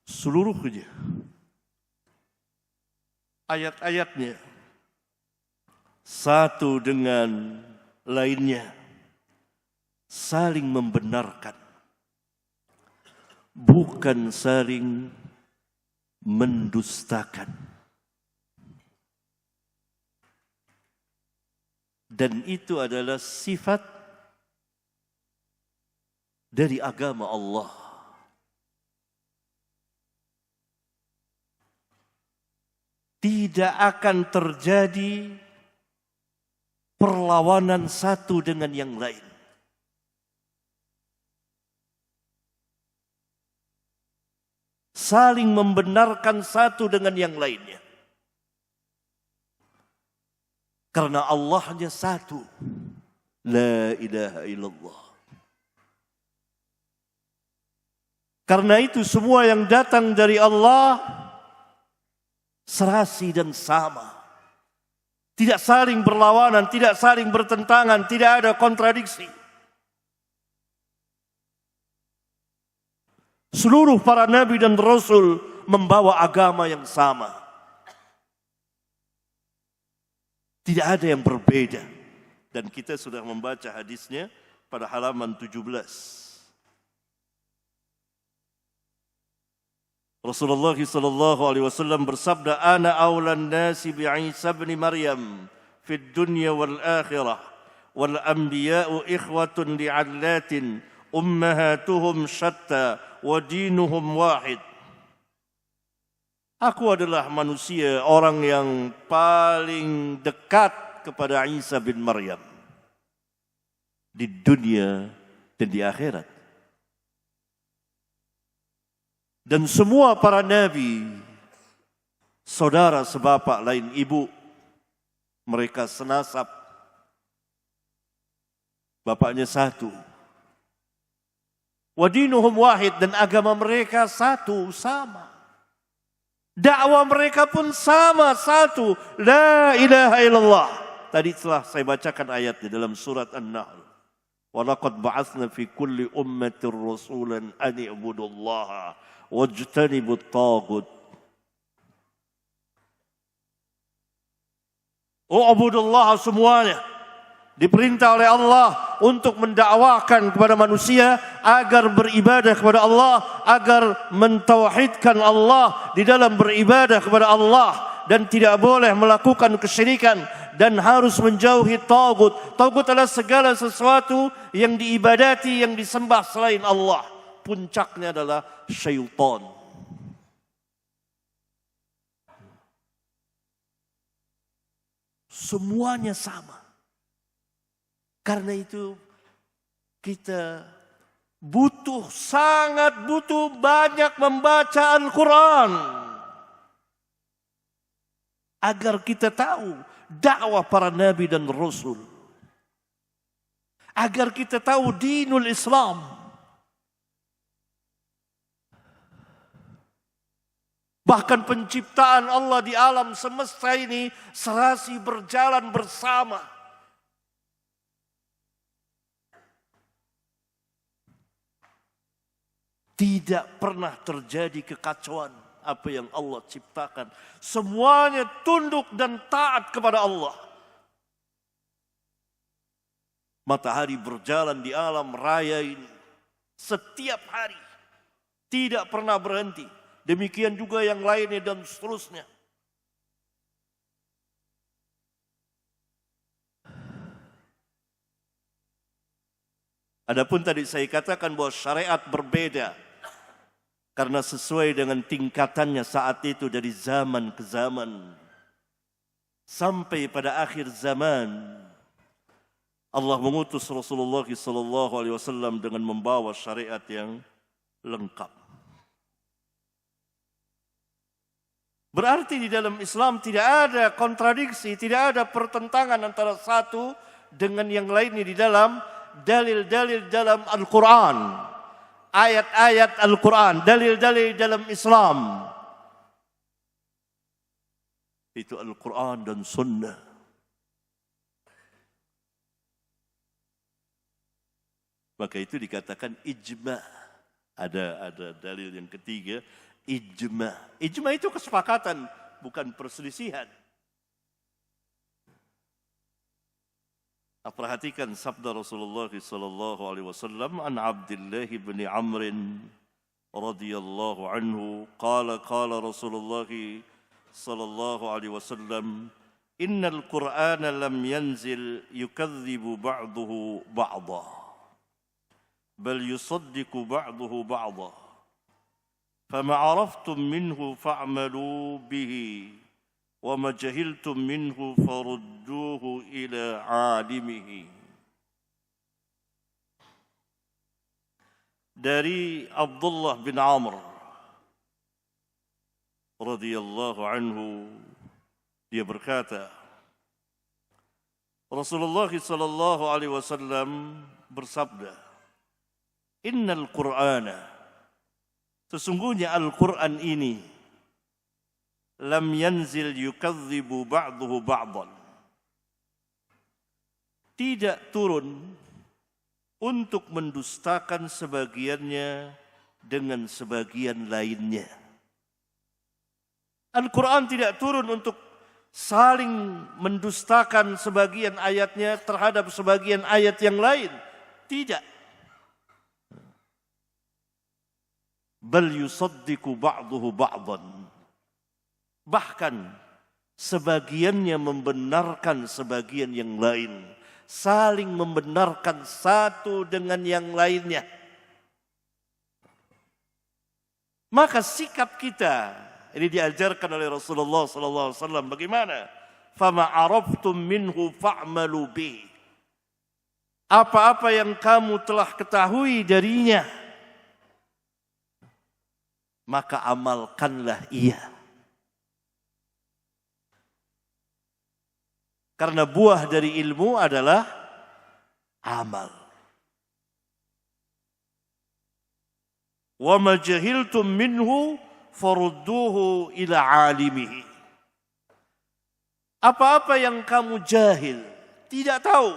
seluruhnya, ayat-ayatnya satu dengan lainnya saling membenarkan, bukan saling mendustakan. Dan itu adalah sifat dari agama Allah. Tidak akan terjadi perlawanan satu dengan yang lain. Saling membenarkan satu dengan yang lainnya. Karena Allahnya satu. La ilaha illallah. Karena itu semua yang datang dari Allah serasi dan sama. Tidak saling berlawanan, tidak saling bertentangan, tidak ada kontradiksi. Seluruh para nabi dan rasul membawa agama yang sama. Tidak ada yang berbeda. Dan kita sudah membaca hadisnya pada halaman 17. Rasulullah SAW bersabda, "Ana awlan nasi bi Isa bin Maryam fid dunya wal akhirah wal anbiya'u ikhwatun li'allatin ummahatuhum syatta wa dinuhum wahid." Aku adalah manusia, orang yang paling dekat kepada Isa bin Maryam di dunia dan di akhirat. Dan semua para nabi, saudara sebapak lain ibu, mereka senasab, bapaknya satu. Wa dinuhum wahid, dan agama mereka satu, sama. Dakwah mereka pun sama, satu. La ilaha illallah. Tadi telah saya bacakan ayatnya dalam surat An-Nahl. Walaqad ba'atsna fi kulli ummatin rasulan an i'budullaha wajtanibut taghut. U'budullaha, semuanya diperintah oleh Allah untuk mendakwakan kepada manusia agar beribadah kepada Allah, agar mentauhidkan Allah di dalam beribadah kepada Allah, dan tidak boleh melakukan kesyirikan, dan harus menjauhi tagut. Tagut adalah segala sesuatu yang diibadati, yang disembah selain Allah. Puncaknya adalah syaitan. Semuanya sama. Karena itu kita sangat butuh banyak membaca Al-Quran. Agar kita tahu dakwah para nabi dan rasul. Agar kita tahu dinul Islam. Bahkan penciptaan Allah di alam semesta ini serasi berjalan bersama. Tidak pernah terjadi kekacauan apa yang Allah ciptakan. Semuanya tunduk dan taat kepada Allah. Matahari berjalan di alam raya ini setiap hari. Tidak pernah berhenti. Demikian juga yang lainnya dan seterusnya. Adapun tadi saya katakan bahwa syariat berbeda. Karena sesuai dengan tingkatannya saat itu dari zaman ke zaman. Sampai pada akhir zaman. Allah mengutus Rasulullah SAW dengan membawa syariat yang lengkap. Berarti di dalam Islam tidak ada kontradiksi, tidak ada pertentangan antara satu dengan yang lainnya di dalam dalil-dalil dalam Al-Quran. Ayat-ayat Al-Quran, dalil-dalil dalam Islam. Itu Al-Quran dan Sunnah. Maka itu dikatakan ijma'. Ada dalil yang ketiga, ijma'. Ijma' itu kesepakatan, bukan perselisihan. Perhatikan sabda Rasulullah SAW an Abdullah bin Amr radhiyallahu anhu qala Rasulullah SAW innal Qur'ana lam yanzil yukadzibu ba'duhu ba'da bal yusaddiqu ba'duhu ba'da fama araftum minhu fa'malu bihi وَمَا جَهِلْتُم مِّنْهُ فَرُدُّوهُ إِلَى عَالِمِهِ. Dari Abdullah bin Amr radhiyallahu anhu, dia berkata, Rasulullah sallallahu alaihi wasallam bersabda, "Innal Qur'ana", sesungguhnya Al-Qur'an ini, lam yanzil yukadzibu ba'duhu ba'dan, tidak turun untuk mendustakan sebagiannya dengan sebagian lainnya. Al-Quran tidak turun untuk saling mendustakan sebagian ayatnya terhadap sebagian ayat yang lain. Tidak. Bal yusaddiqu ba'duhu ba'dan. Bahkan sebagiannya membenarkan sebagian yang lain. Saling membenarkan satu dengan yang lainnya. Maka sikap kita ini diajarkan oleh Rasulullah SAW. Bagaimana? Fama araftum minhu fa'malu bi. Apa-apa yang kamu telah ketahui darinya, maka amalkanlah ia. Karena buah dari ilmu adalah amal. Wa ma jahiltum minhu farudduhu ila alimihi. Apa-apa yang kamu jahil, tidak tahu,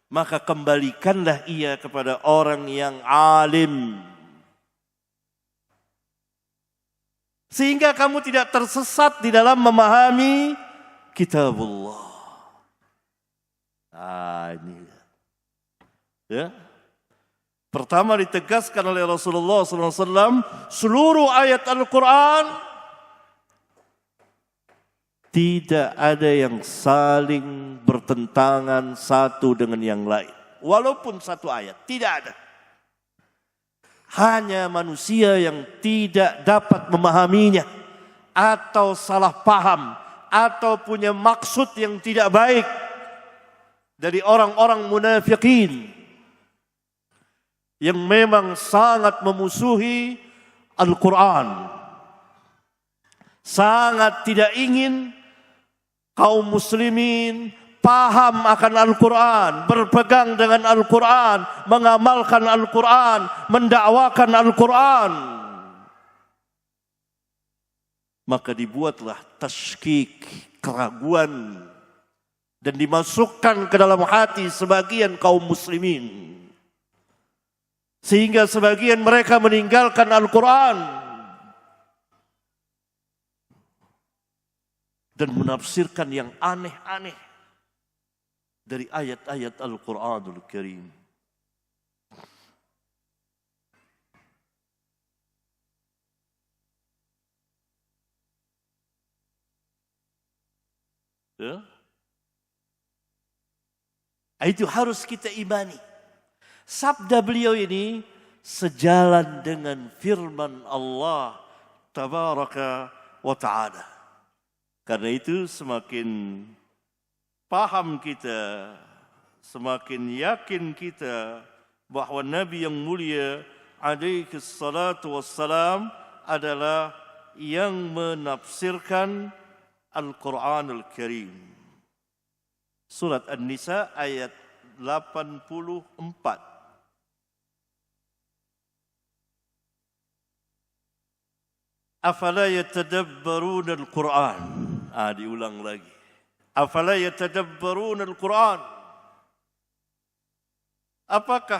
maka kembalikanlah ia kepada orang yang alim. Sehingga kamu tidak tersesat di dalam memahami kitabullah. Ini. Ya. Pertama ditegaskan oleh Rasulullah SAW, seluruh ayat Al-Quran tidak ada yang saling bertentangan satu dengan yang lain. Walaupun satu ayat, tidak ada. Hanya manusia yang tidak dapat memahaminya, atau salah paham, atau punya maksud yang tidak baik dari orang-orang munafikin yang memang sangat memusuhi Al-Quran. Sangat tidak ingin kaum muslimin paham akan Al-Quran, berpegang dengan Al-Quran, mengamalkan Al-Quran, mendakwakan Al-Quran. Maka dibuatlah tashkik, keraguan, dan dimasukkan ke dalam hati sebagian kaum muslimin. Sehingga sebagian mereka meninggalkan Al-Quran dan menafsirkan yang aneh-aneh dari ayat-ayat Al-Quranul Karim. Ya? Itu harus kita imani. Sabda beliau ini sejalan dengan firman Allah Tabaraka wa Ta'ala. Karena itu semakin paham kita, semakin yakin kita bahwa Nabi yang mulia alaihi salatu wassalam adalah yang menafsirkan Al-Quranul Karim. Surat An-Nisa ayat 84. Afala yatadabbaruna al-Quran. Diulang lagi. Afala yatadabbaruna al-Quran. Apakah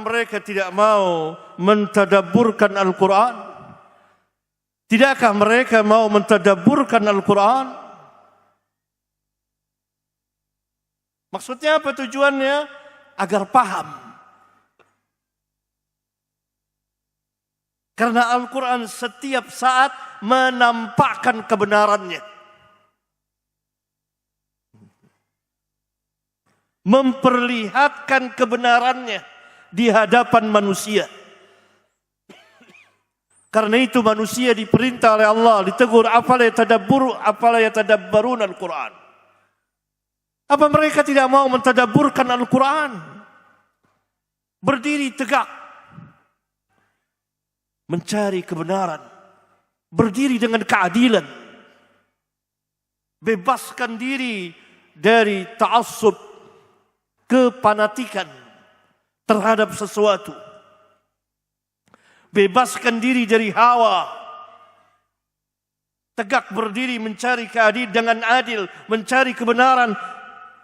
mereka tidak mau mentadabburkan Al-Quran? Tidakkah mereka mau mentadabburkan Al-Quran? Maksudnya apa tujuannya? Agar paham. Karena Al-Quran setiap saat menampakkan kebenarannya. Memperlihatkan kebenarannya di hadapan manusia. Karena itu manusia diperintah oleh Allah, ditegur, afala yatadabbarun Al-Quran. Apa mereka tidak mau mentadabburkan Al-Quran? Berdiri tegak, mencari kebenaran, berdiri dengan keadilan, bebaskan diri dari ta'assub, kepanatikan terhadap sesuatu, bebaskan diri dari hawa, tegak berdiri mencari keadilan dengan adil, mencari kebenaran,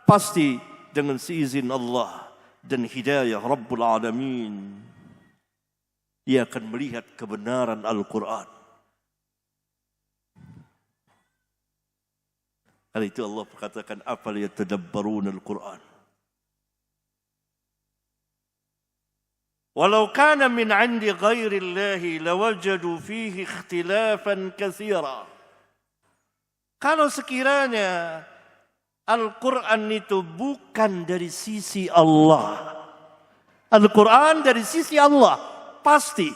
pasti dengan seizin Allah dan hidayah Rabbul Alamin, ia akan melihat kebenaran Al-Quran. Karena itu Allah berkatakan, afala yatadabbaruna Al-Quran. Walau kana min 'indi ghairillahi lawajadu fihi ikhtilafan katsira. Kalau sekiranya Al-Quran itu bukan dari sisi Allah, Al-Quran dari sisi Allah, pasti.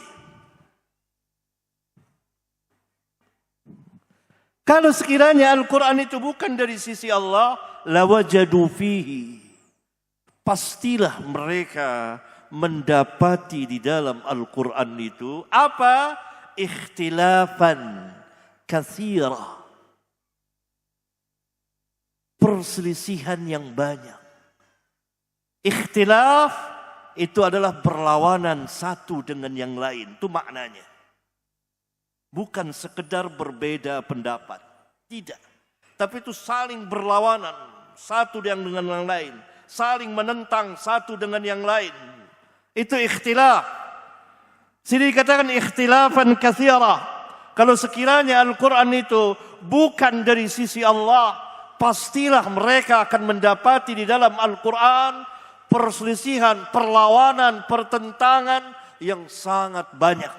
Kalau sekiranya Al-Quran itu bukan dari sisi Allah, lawajadu fihi, pastilah mereka mendapati di dalam Al-Quran itu apa? Ikhtilafan katsira, perselisihan yang banyak. Ikhtilaf itu adalah berlawanan satu dengan yang lain, itu maknanya. Bukan sekedar berbeda pendapat, tidak. Tapi itu saling berlawanan satu dengan yang lain, saling menentang satu dengan yang lain. Itu ikhtilaf. Sini dikatakan ikhtilafan katsira. Kalau sekiranya Al-Quran itu bukan dari sisi Allah, pastilah mereka akan mendapati di dalam Al-Quran perselisihan, perlawanan, pertentangan yang sangat banyak.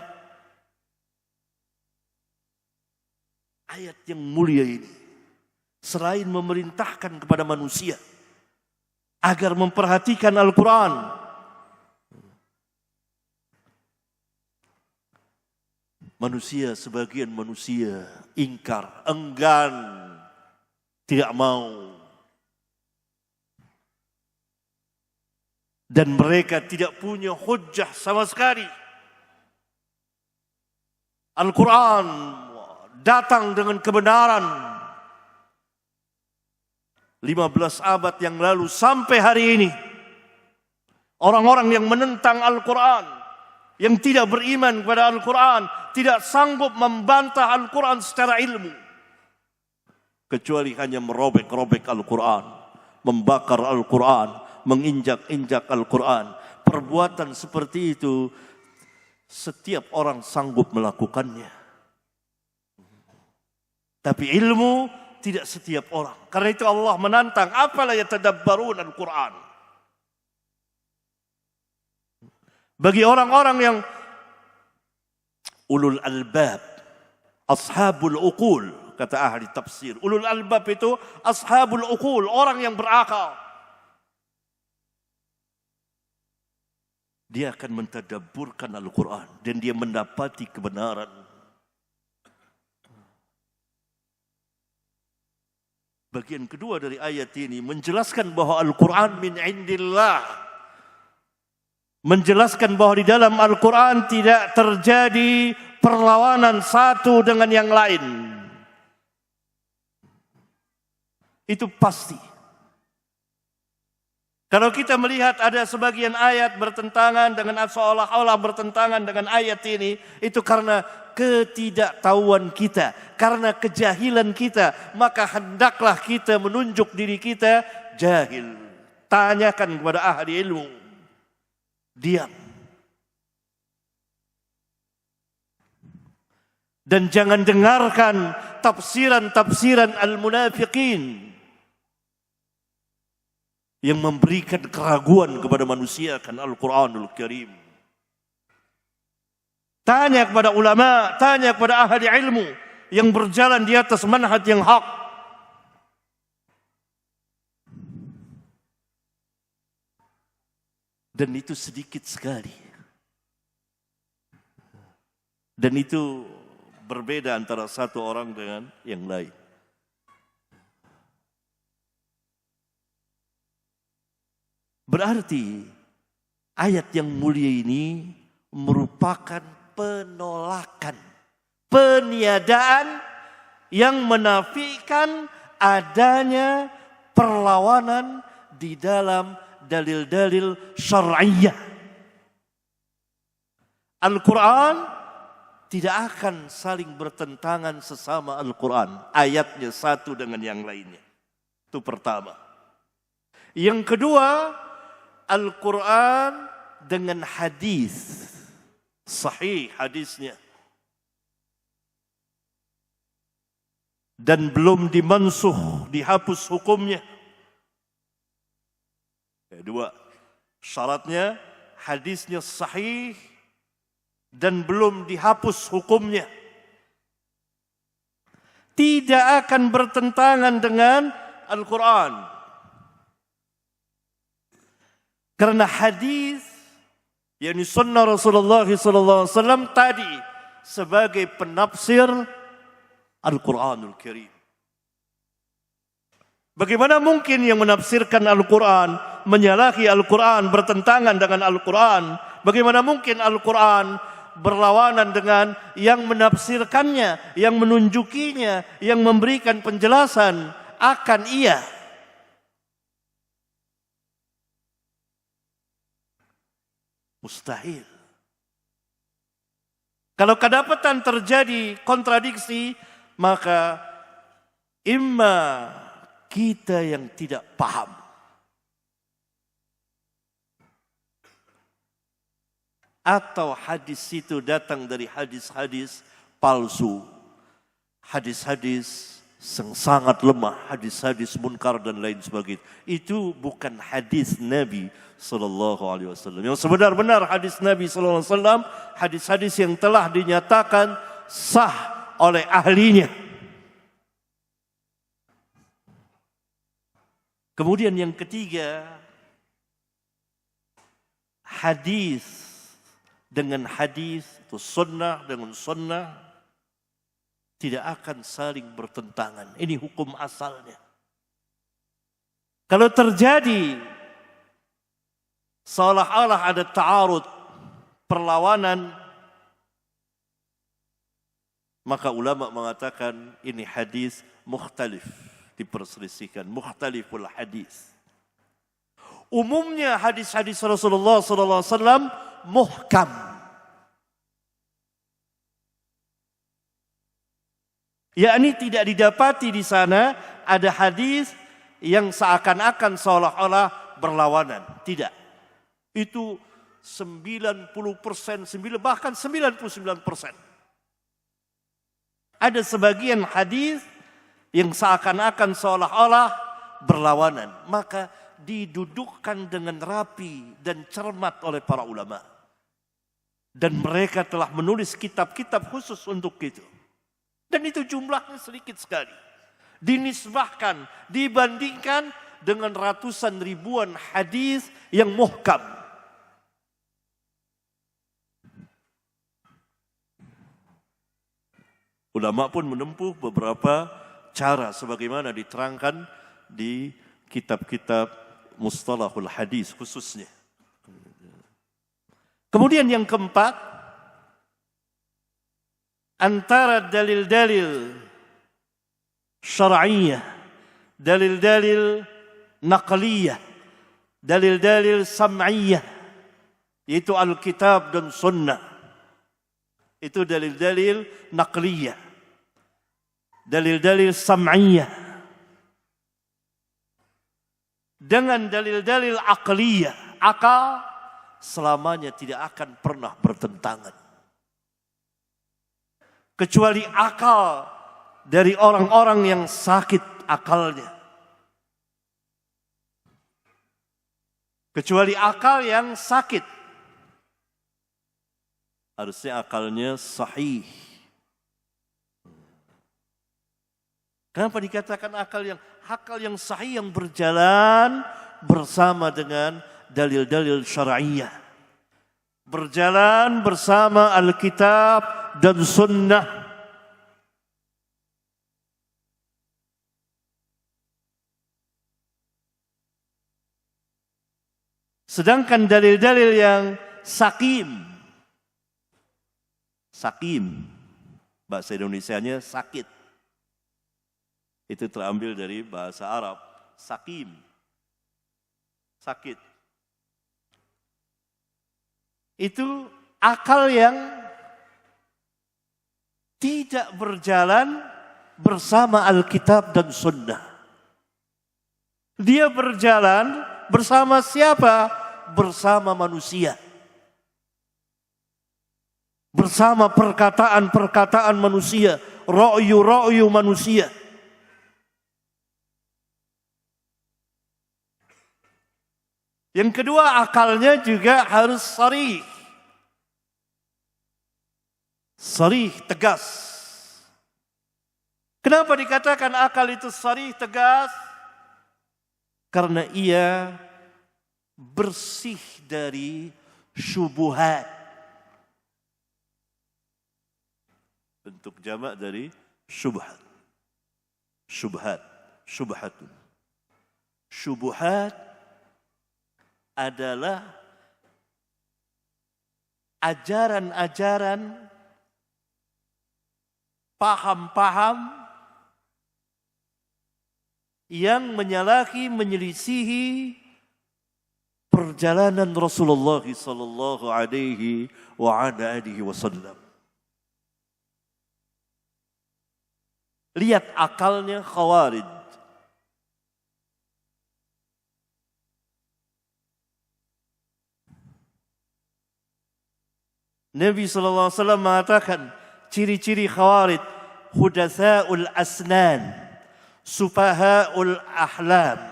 Ayat yang mulia ini, selain memerintahkan kepada manusia agar memperhatikan Al-Quran, sebagian manusia ingkar, enggan, tidak mau. Dan mereka tidak punya hujjah sama sekali. Al-Quran datang dengan kebenaran. 15 abad yang lalu sampai hari ini, orang-orang yang menentang Al-Quran, yang tidak beriman kepada Al-Quran, tidak sanggup membantah Al-Quran secara ilmu, kecuali hanya merobek-robek Al-Quran, membakar Al-Quran, menginjak-injak Al-Quran. Perbuatan seperti itu setiap orang sanggup melakukannya. Tapi ilmu tidak setiap orang. Karena itu Allah menantang, afala yatadabbarun Al-Quran. Bagi orang-orang yang ulul albab, ashabul uqul, kata ahli tafsir. Ulul albab itu ashabul uqul, orang yang berakal. Dia akan mentadabburkan Al-Quran dan dia mendapati kebenaran. Bagian kedua dari ayat ini menjelaskan bahwa Al-Quran min indillah. Menjelaskan bahwa di dalam Al-Quran tidak terjadi perlawanan satu dengan yang lain. Itu pasti. Kalau kita melihat ada sebagian ayat bertentangan dengan, seolah-olah bertentangan dengan ayat ini, itu karena ketidaktahuan kita, karena kejahilan kita, maka hendaklah kita menunjuk diri kita jahil. Tanyakan kepada ahli ilmu. Diam. Dan jangan dengarkan tafsiran-tafsiran al-munafiqin yang memberikan keraguan kepada manusia akan Al-Quranul Karim. Tanya kepada ulama, tanya kepada ahli ilmu yang berjalan di atas manhaj yang hak. Dan itu sedikit sekali. Dan itu berbeda antara satu orang dengan yang lain. Berarti ayat yang mulia ini merupakan penolakan, peniadaan yang menafikan adanya perlawanan di dalam dalil-dalil syar'iyyah. Al-Quran tidak akan saling bertentangan sesama Al-Quran. Ayatnya satu dengan yang lainnya. Itu pertama. Yang kedua, Al-Quran dengan hadis sahih hadisnya, dan belum dimansuh, dihapus hukumnya. Dua syaratnya, hadisnya sahih dan belum dihapus hukumnya. Tidak akan bertentangan dengan Al-Quran. Karena hadis, yakni sunnah Rasulullah SAW tadi sebagai penafsir Al-Quranul Karim. Bagaimana mungkin yang menafsirkan Al-Quran menyalahi Al-Quran, bertentangan dengan Al-Quran? Bagaimana mungkin Al-Quran berlawanan dengan yang menafsirkannya, yang menunjukinya, yang memberikan penjelasan akan ia? Mustahil. Kalau kedapatan terjadi kontradiksi, maka imma kita yang tidak paham, atau hadis itu datang dari hadis-hadis palsu, hadis-hadis yang sangat lemah, hadis-hadis munkar dan lain sebagainya. Itu bukan hadis Nabi sallallahu alaihi wasallam. Yang sebenar-benar hadis Nabi sallallahu alaihi wasallam, hadis-hadis yang telah dinyatakan sah oleh ahlinya. Kemudian yang ketiga, hadis dengan hadis, atau sunnah dengan sunnah tidak akan saling bertentangan. Ini hukum asalnya. Kalau terjadi seolah-olah ada ta'arud, perlawanan, maka ulama mengatakan ini hadis mukhtalif, diperselisihkan, mukhtaliful hadis. Umumnya hadis-hadis Rasulullah SAW muhkam. Yakni tidak didapati di sana ada hadis yang seakan-akan seolah-olah berlawanan. Tidak. Itu 90%, bahkan 99%. Ada sebagian hadis yang seakan-akan seolah-olah berlawanan. Maka didudukkan dengan rapi dan cermat oleh para ulama. Dan mereka telah menulis kitab-kitab khusus untuk itu. Dan itu jumlahnya sedikit sekali. Dinisbahkan, dibandingkan dengan ratusan ribuan hadis yang muhkam. Ulama pun menempuh beberapa cara sebagaimana diterangkan di kitab-kitab mustalahul hadis khususnya. Kemudian yang keempat, antara dalil-dalil syar'iyah, dalil-dalil naqliyah, dalil-dalil sam'iyah, yaitu Alkitab dan Sunnah. Itu dalil-dalil naqliyah. Dalil-dalil sam'iyah. Dengan dalil-dalil aqliyah, akal selamanya tidak akan pernah bertentangan. Kecuali akal dari orang-orang yang sakit akalnya. Kecuali akal yang sakit. Harusnya akalnya sahih. Kenapa dikatakan akal yang sahih, yang berjalan bersama dengan dalil-dalil syar'iyah. Berjalan bersama Alkitab dan Sunnah. Sedangkan dalil-dalil yang sakim, bahasa Indonesianya sakit. Itu terambil dari bahasa Arab, sakim, sakit. Itu akal yang tidak berjalan bersama Alkitab dan Sunnah. Dia berjalan bersama siapa? bersama manusia. Bersama perkataan-perkataan manusia, ra'yu-ra'yu manusia. Yang kedua, akalnya juga harus sharih. Sharih, tegas. Kenapa dikatakan akal itu sharih, tegas? Karena ia bersih dari syubuhat. Bentuk jamak dari syubhat. Syubhat, syubhatun. Syubhat adalah ajaran-ajaran, paham-paham yang menyalahi, menyelisihi perjalanan Rasulullah sallallahu alaihi wasallam. Lihat akalnya Khawarij. Nabi sallallahu alaihi wasallam mengatakan ciri-ciri Khawarij, hudatsaul asnan, sufahaul ahlam.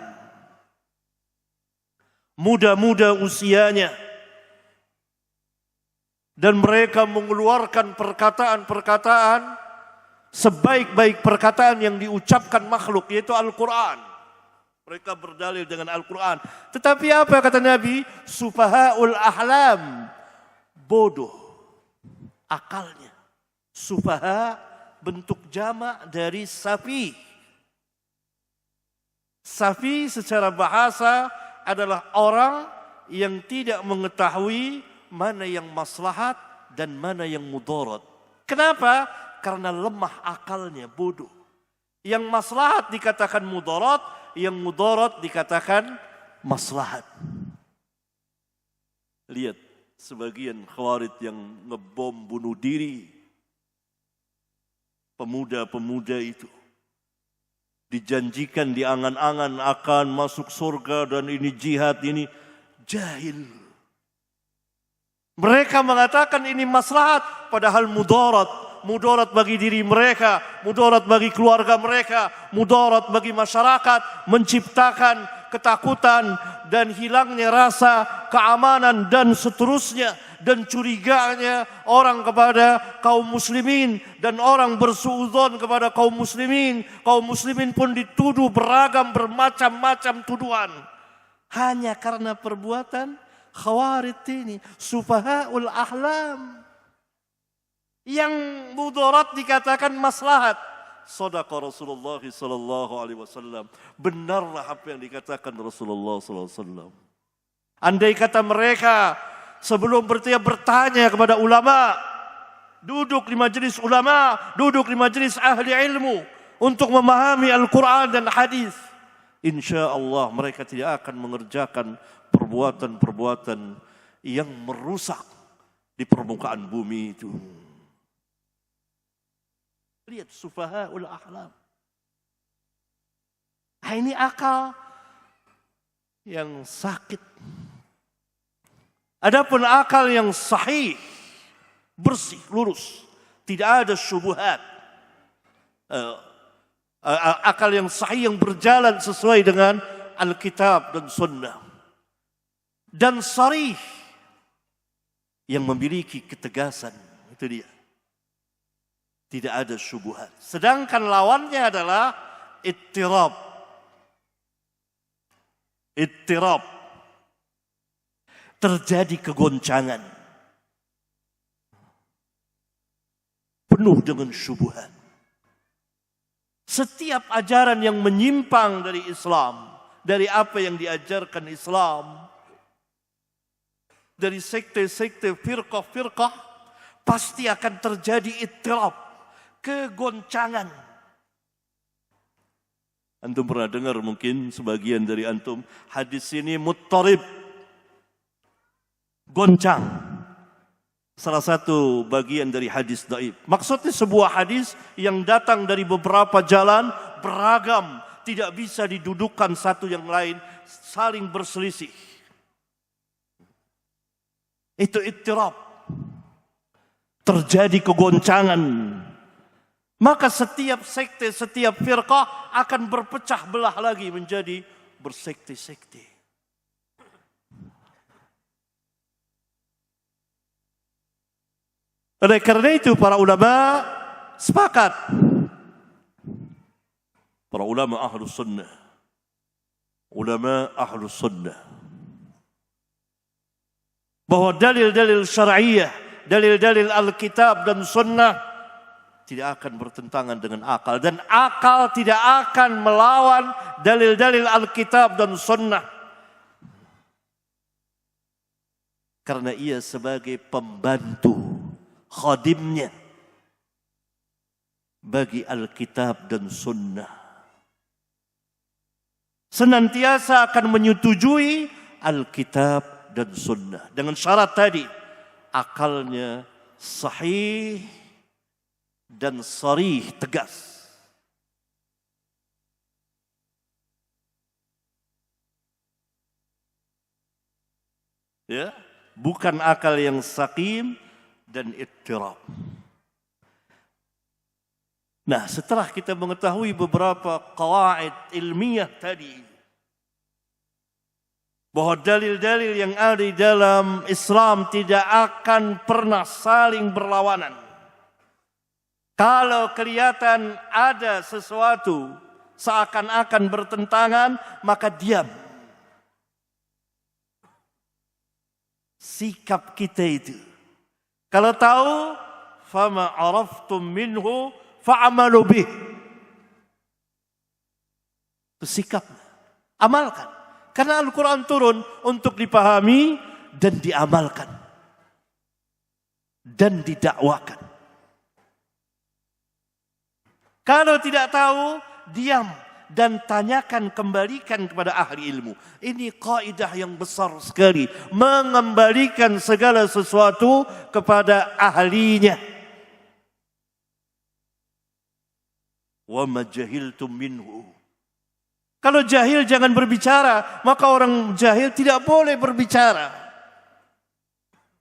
Muda-muda usianya dan mereka mengeluarkan perkataan-perkataan sebaik-baik perkataan yang diucapkan makhluk, yaitu Al-Quran. Mereka berdalil dengan Al-Quran. Tetapi apa kata Nabi? Sufahaul ahlam, bodoh akalnya. Sufaha bentuk jamak dari safi. Safi secara bahasa adalah orang yang tidak mengetahui mana yang maslahat dan mana yang mudarat. Kenapa? Karena lemah akalnya, bodoh. Yang maslahat dikatakan mudarat, yang mudarat dikatakan maslahat. Lihat sebagian Khawarij yang ngebom bunuh diri. Pemuda-pemuda itu dijanjikan di angan-angan akan masuk surga dan ini jihad, ini jahil. Mereka mengatakan ini maslahat padahal mudarat. Mudarat bagi diri mereka, mudarat bagi keluarga mereka, mudarat bagi masyarakat, menciptakan ketakutan dan hilangnya rasa keamanan dan seterusnya, dan curiganya orang kepada kaum muslimin dan orang bersuudzon kepada kaum muslimin. Kaum muslimin pun dituduh beragam bermacam-macam tuduhan hanya karena perbuatan Khawarij ini, sufahaul ahlam. Yang mudarat dikatakan maslahat. Shadaqa Rasulullah sallallahu alaihi wasallam. Benarlah apa yang dikatakan Rasulullah sallallahu alaihi wasallam. Andai kata mereka sebelum bertanya kepada ulama, duduk di majelis ulama, duduk di majelis ahli ilmu untuk memahami Al-Quran dan hadis, insyaallah mereka tidak akan mengerjakan perbuatan-perbuatan yang merusak di permukaan bumi itu. Lihat sufahaul ahlam. Nah, ini akal yang sakit. Adapun akal yang sahih, bersih, lurus, tidak ada syubhat. Akal yang sahih yang berjalan sesuai dengan Alkitab dan Sunnah. Dan sharih yang memiliki ketegasan, itu dia. Tidak ada syubhat. Sedangkan lawannya adalah ittirab. Ittirab. Terjadi kegoncangan. Penuh dengan syubhat. Setiap ajaran yang menyimpang dari Islam, dari apa yang diajarkan Islam, dari sekte-sekte, firqah-firqah, pasti akan terjadi ittirab, kegoncangan. Antum pernah dengar mungkin sebagian dari antum, hadis ini muttarib, goncang. Salah satu bagian dari hadis dhaif. Maksudnya sebuah hadis yang datang dari beberapa jalan, beragam, tidak bisa didudukkan satu yang lain, saling berselisih. Itu ittirab. Terjadi kegoncangan. Maka setiap sekte, setiap firqah akan berpecah belah lagi menjadi bersekte-sekte. Oleh karena itu para ulama sepakat. Para ulama ahlus sunnah. Ulama ahlus sunnah. Bahwa dalil-dalil syar'iyah, dalil-dalil Alkitab dan sunnah tidak akan bertentangan dengan akal. Dan akal tidak akan melawan dalil-dalil Alkitab dan sunnah. Karena ia sebagai pembantu, khadimnya bagi Alkitab dan sunnah. Senantiasa akan menyetujui Alkitab dan sunnah. Dengan syarat tadi, akalnya sahih dan sarih, tegas. Ya, bukan akal yang sakim dan ittirab. Nah, setelah kita mengetahui beberapa qawaid ilmiah tadi, bahwa dalil-dalil yang ada di dalam Islam tidak akan pernah saling berlawanan. Kalau kelihatan ada sesuatu seakan-akan bertentangan, maka diam. Sikap kita itu. Kalau tahu, fama araftum minhu fa'amalu bih. Itu sikapnya. Amalkan. Karena Al-Quran turun untuk dipahami dan diamalkan. Dan didakwakan. Kalau tidak tahu, diam. Dan tanyakan, kembalikan kepada ahli ilmu. Ini kaidah yang besar sekali. Mengembalikan segala sesuatu kepada ahlinya. Wa ma jahiltum minhu. Kalau jahil jangan berbicara, maka orang jahil tidak boleh berbicara.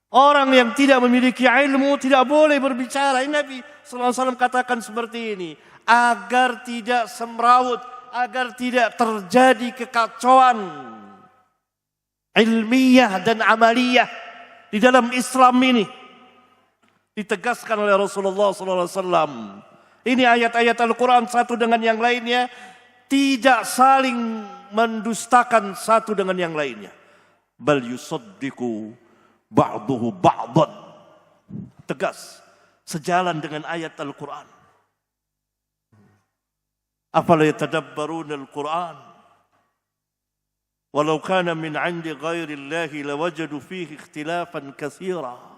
Orang yang tidak memiliki ilmu tidak boleh berbicara. Ini Nabi SAW katakan seperti ini. Agar tidak semrawut, agar tidak terjadi kekacauan ilmiah dan amaliyah di dalam Islam ini. Ditegaskan oleh Rasulullah SAW. Ini ayat-ayat Al-Quran satu dengan yang lainnya tidak saling mendustakan satu dengan yang lainnya. Bal yusaddiqu ba'duhu ba'dan. Tegas, sejalan dengan ayat Al-Quran. Afala yatadabbaruna Al-Quran? Walau kana min 'indi ghairi Allahi lawajadu fihi ikhtilafan katsira.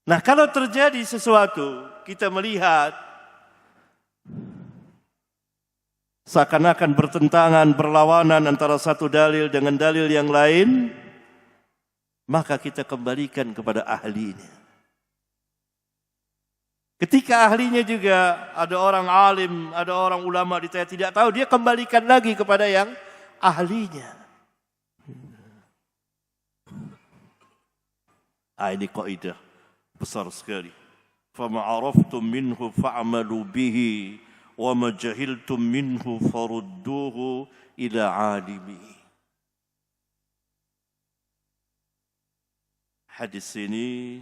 Nah, kalau terjadi sesuatu, kita melihat seakan-akan bertentangan, berlawanan antara satu dalil dengan dalil yang lain, maka kita kembalikan kepada ahlinya. Ketika ahlinya juga ada orang alim, ada orang ulama ditanya tidak tahu, dia kembalikan lagi kepada yang ahlinya. Ini kaidah besar sekali. Fama araftum minhu fa'amalu bihi wa ma jahiltum minhu farudduhu ila alimihi. Hadis ini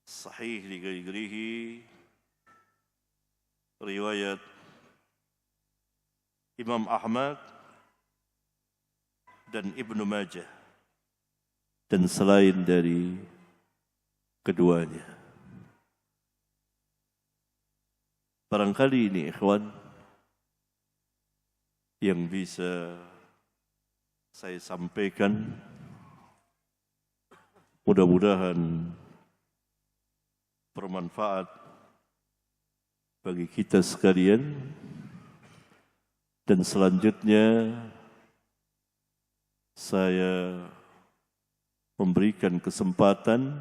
sahih li ghairihi, riwayat Imam Ahmad dan Ibnu Majah dan selain dari keduanya. Barangkali ini ikhwan yang bisa saya sampaikan. Mudah-mudahan bermanfaat bagi kita sekalian. Dan selanjutnya saya memberikan kesempatan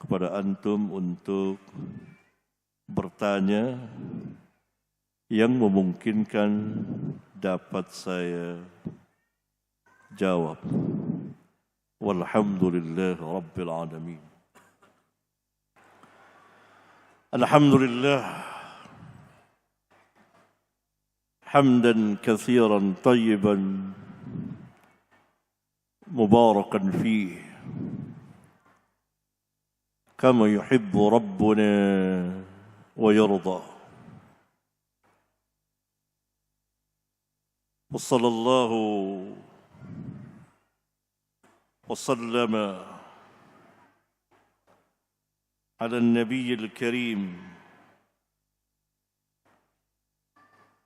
kepada antum untuk bertanya yang memungkinkan dapat saya jawab. Walhamdulillah Rabbil Alamin. Alhamdulillah hamdan katsiran tayyiban mubarakan fihi kama yuhibbu Rabbuna wa yarda. Wa sallallahu wa sallama على النبي الكريم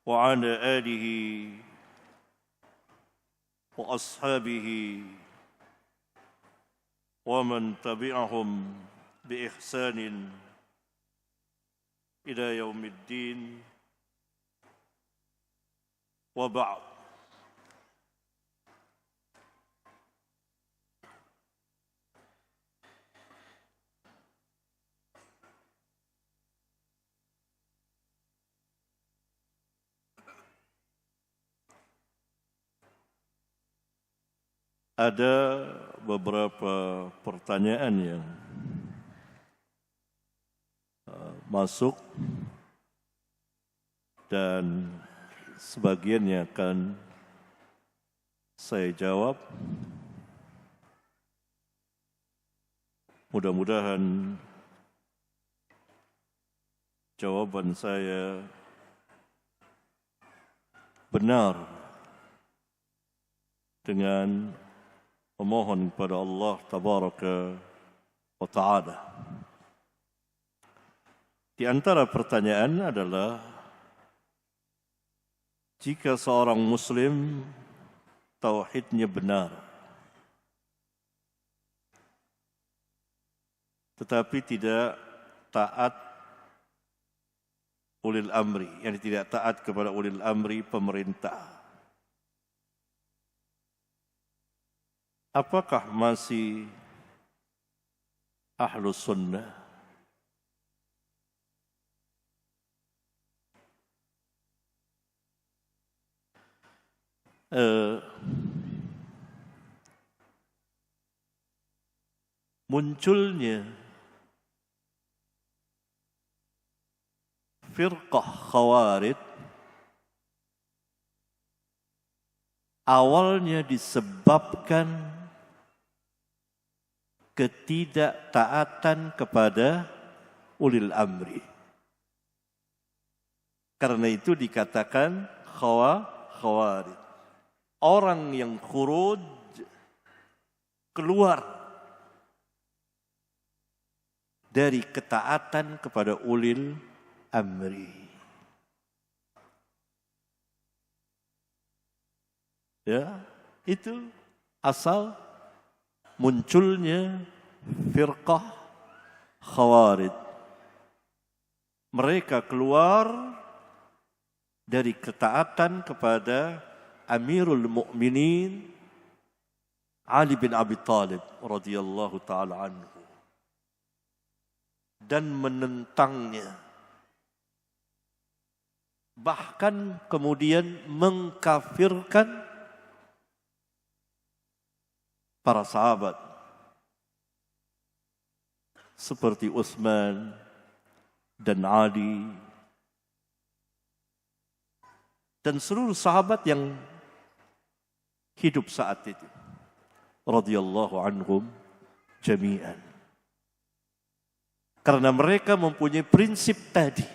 وعلى آله وأصحابه ومن تبعهم بإحسان إلى يوم الدين وبعد. Ada beberapa pertanyaan yang masuk dan sebagiannya akan saya jawab. Mudah-mudahan jawaban saya benar dengan memohon kepada Allah Tabaraka wa Ta'ala. Di antara pertanyaan adalah, jika seorang Muslim tauhidnya benar, tetapi tidak taat ulil amri, yang tidak taat kepada ulil amri pemerintah, apakah masih Ahlus Sunnah? Munculnya firqah Khawarij awalnya disebabkan ketidaktaatan kepada ulil amri. Karena itu dikatakan khawarij. Orang yang khuruj, keluar dari ketaatan kepada ulil amri. Ya, itu asal munculnya firqah Khawarij. Mereka keluar dari ketaatan kepada Amirul Mukminin Ali bin Abi Thalib radhiyallahu taala anhu dan menentangnya. Bahkan kemudian mengkafirkan para sahabat seperti Utsman dan Ali dan seluruh sahabat yang hidup saat itu radhiyallahu anhum jami'an. Karena mereka mempunyai prinsip tadi.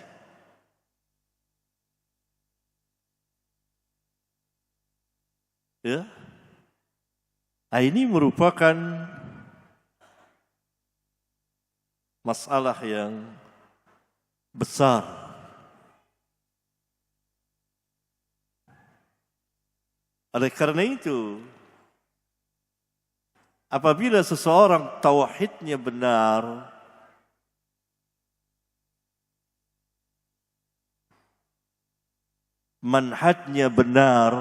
Ya. Nah, ini merupakan masalah yang besar. Oleh karena itu, apabila seseorang tauhidnya benar, manhajnya benar,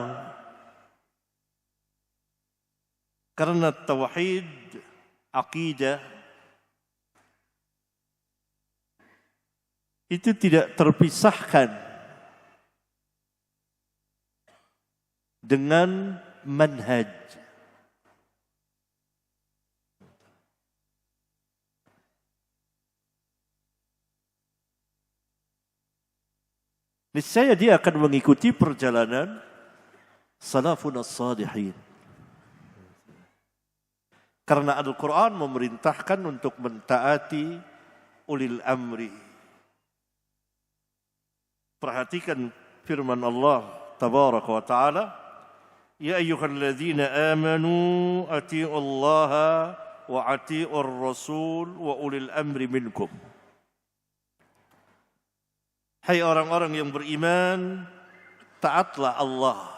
karena tauhid, akidah itu tidak terpisahkan dengan manhaj. Niscaya dia akan mengikuti perjalanan salafun as-salihin. Karena Al-Quran memerintahkan untuk mentaati ulil amri. Perhatikan firman Allah tabaraka wa ta'ala, ya ayyuhalladzina amanu ati'u Allah wa ati'ur rasul wa ulil amri minkum. Hai orang-orang yang beriman, taatlah Allah,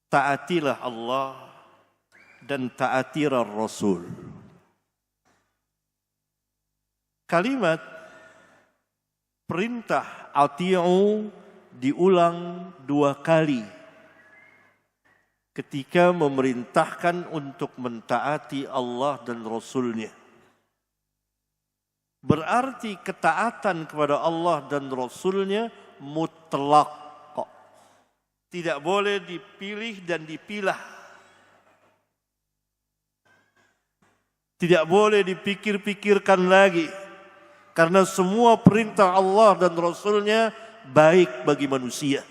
taatilah Allah, dan taatilah Rasul. Kalimat perintah ati'u diulang 2 kali ketika memerintahkan untuk mentaati Allah dan Rasul-Nya. Berarti ketaatan kepada Allah dan Rasul-Nya mutlak. Tidak boleh dipilih dan dipilah. Tidak boleh dipikir-pikirkan lagi. Karena semua perintah Allah dan Rasul-Nya baik bagi manusia.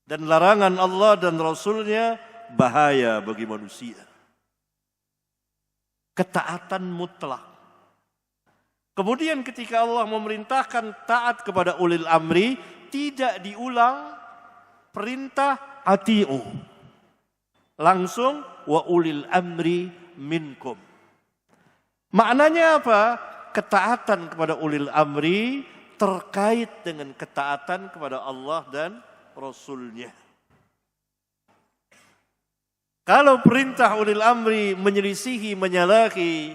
Dan larangan Allah dan Rasul-Nya bahaya bagi manusia. Ketaatan mutlak. Kemudian ketika Allah memerintahkan taat kepada ulil amri, tidak diulang perintah ati'u. Langsung wa ulil amri minkum. Maknanya apa? Ketaatan kepada ulil amri terkait dengan ketaatan kepada Allah dan Rasul-Nya. Kalau perintah ulil amri menyelisihi, menyalahi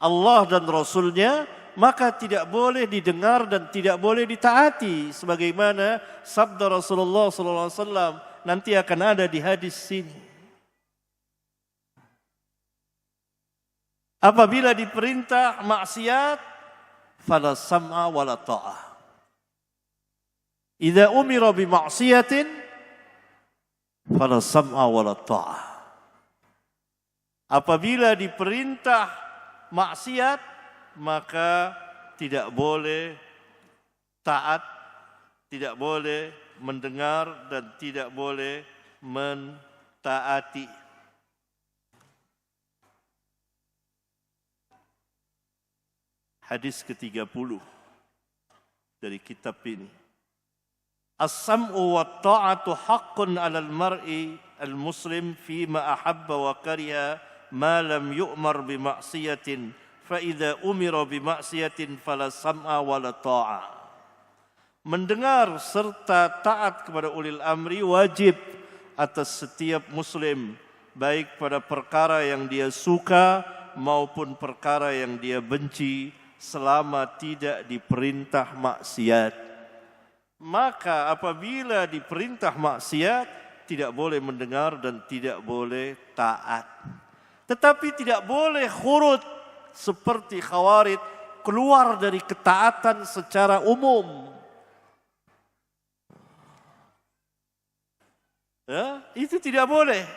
Allah dan Rasul-Nya, maka tidak boleh didengar dan tidak boleh ditaati. Sebagaimana sabda Rasulullah SAW nanti akan ada di hadis sini. Apabila diperintah maksiat, fala sam'a wala ta'ah. Idza umira bi maksiatin, fala sam'a wala ta'ah. Apabila diperintah maksiat, maka tidak boleh taat, tidak boleh mendengar dan tidak boleh mentaati. Hadis ke-30 dari kitab ini. As-sam'u wa ta'atu haqqun 'alal mar'i al-muslim fima ahabba wa kariha ma lam yu'mar bi ma'siyatin fa idza umira bi ma'siyatin fala sam'a wala ta'ah. Mendengar serta taat kepada ulil amri wajib atas setiap muslim, baik pada perkara yang dia suka maupun perkara yang dia benci, selama tidak diperintah maksiat. Maka apabila diperintah maksiat, tidak boleh mendengar dan tidak boleh taat. Tetapi tidak boleh khurut seperti khawarij, keluar dari ketaatan secara umum. Ya, itu tidak boleh.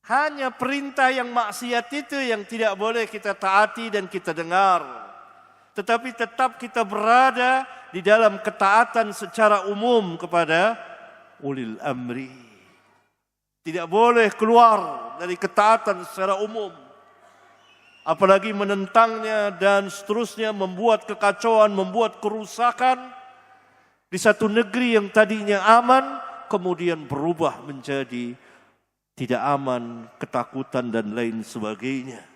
Hanya perintah yang maksiat itu yang tidak boleh kita taati dan kita dengar. Tetapi tetap kita berada di dalam ketaatan secara umum kepada ulil amri. Tidak boleh keluar dari ketaatan secara umum. Apalagi menentangnya dan seterusnya, membuat kekacauan, membuat kerusakan di satu negeri yang tadinya aman, kemudian berubah menjadi tidak aman, ketakutan dan lain sebagainya.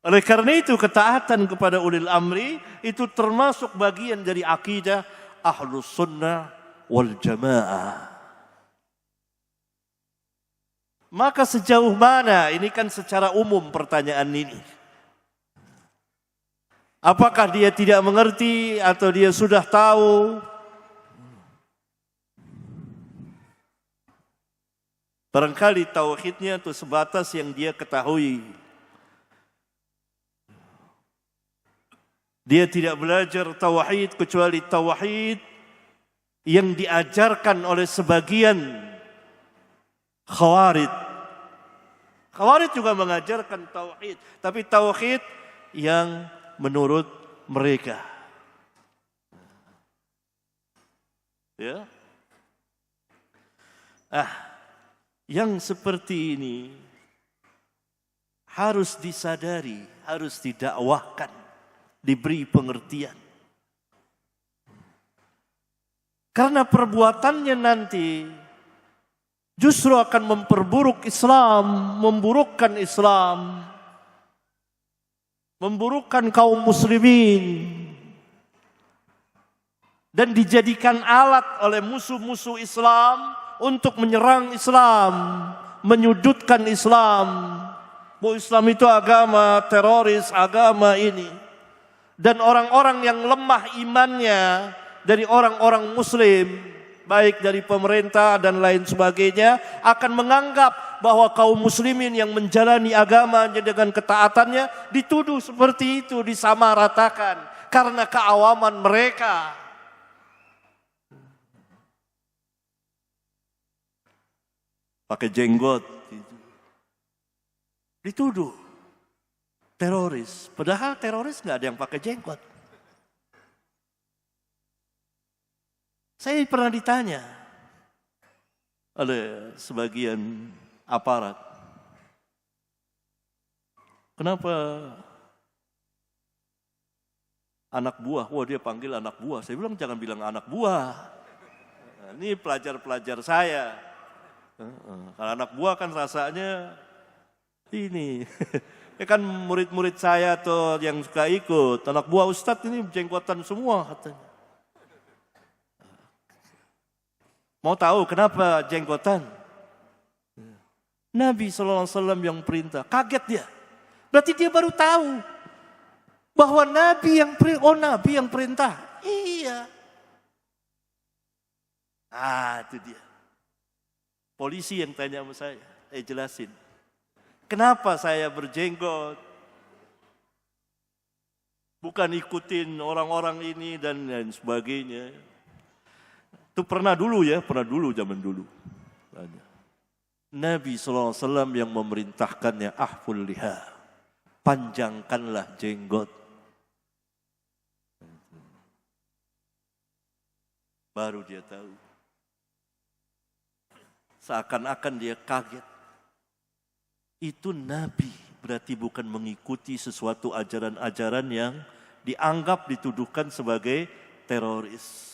Oleh karena itu ketaatan kepada ulil amri itu termasuk bagian dari akidah Ahlus Sunnah wal Jamaah. Maka sejauh mana, ini kan secara umum pertanyaan ini. Apakah dia tidak mengerti atau dia sudah tahu? Barangkali tauhidnya itu sebatas yang dia ketahui. Dia tidak belajar tauhid kecuali tauhid yang diajarkan oleh sebagian Khawarij. Khawarij juga mengajarkan tauhid, tapi tauhid yang menurut mereka. Ya. Yang seperti ini harus disadari, harus didakwahkan, diberi pengertian. Karena perbuatannya nanti justru akan memperburuk Islam, memburukkan Islam, memburukkan kaum muslimin, dan dijadikan alat oleh musuh-musuh Islam untuk menyerang Islam, menyudutkan Islam. Bahwa Islam itu agama teroris, agama ini. Dan orang-orang yang lemah imannya dari orang-orang muslim, baik dari pemerintah dan lain sebagainya, akan menganggap bahwa kaum muslimin yang menjalani agamanya dengan ketaatannya dituduh seperti itu, disamaratakan karena keawaman mereka. Pakai jenggot, dituduh teroris. Padahal teroris nggak ada yang pakai jenggot. Saya pernah ditanya oleh sebagian aparat, kenapa anak buah? Wah, dia panggil anak buah. Saya bilang jangan bilang anak buah. Nah, ini pelajar-pelajar saya. Kalau anak buah kan rasanya ini. Ya kan murid-murid saya tuh yang suka ikut. Anak buah Ustadz ini jenggotan semua katanya. Mau tahu kenapa jenggotan? Nabi SAW yang perintah. Kaget dia. Berarti dia baru tahu bahwa Nabi yang perintah. Iya. Itu dia. Polisi yang tanya sama saya, jelasin. Kenapa saya berjenggot? Bukan ikutin orang-orang ini dan lain sebagainya. Itu pernah dulu zaman dulu. Nabi SAW yang memerintahkannya, ahful liha, panjangkanlah jenggot. Baru dia tahu. Seakan-akan dia kaget. Itu Nabi, berarti bukan mengikuti sesuatu ajaran-ajaran yang dianggap dituduhkan sebagai teroris.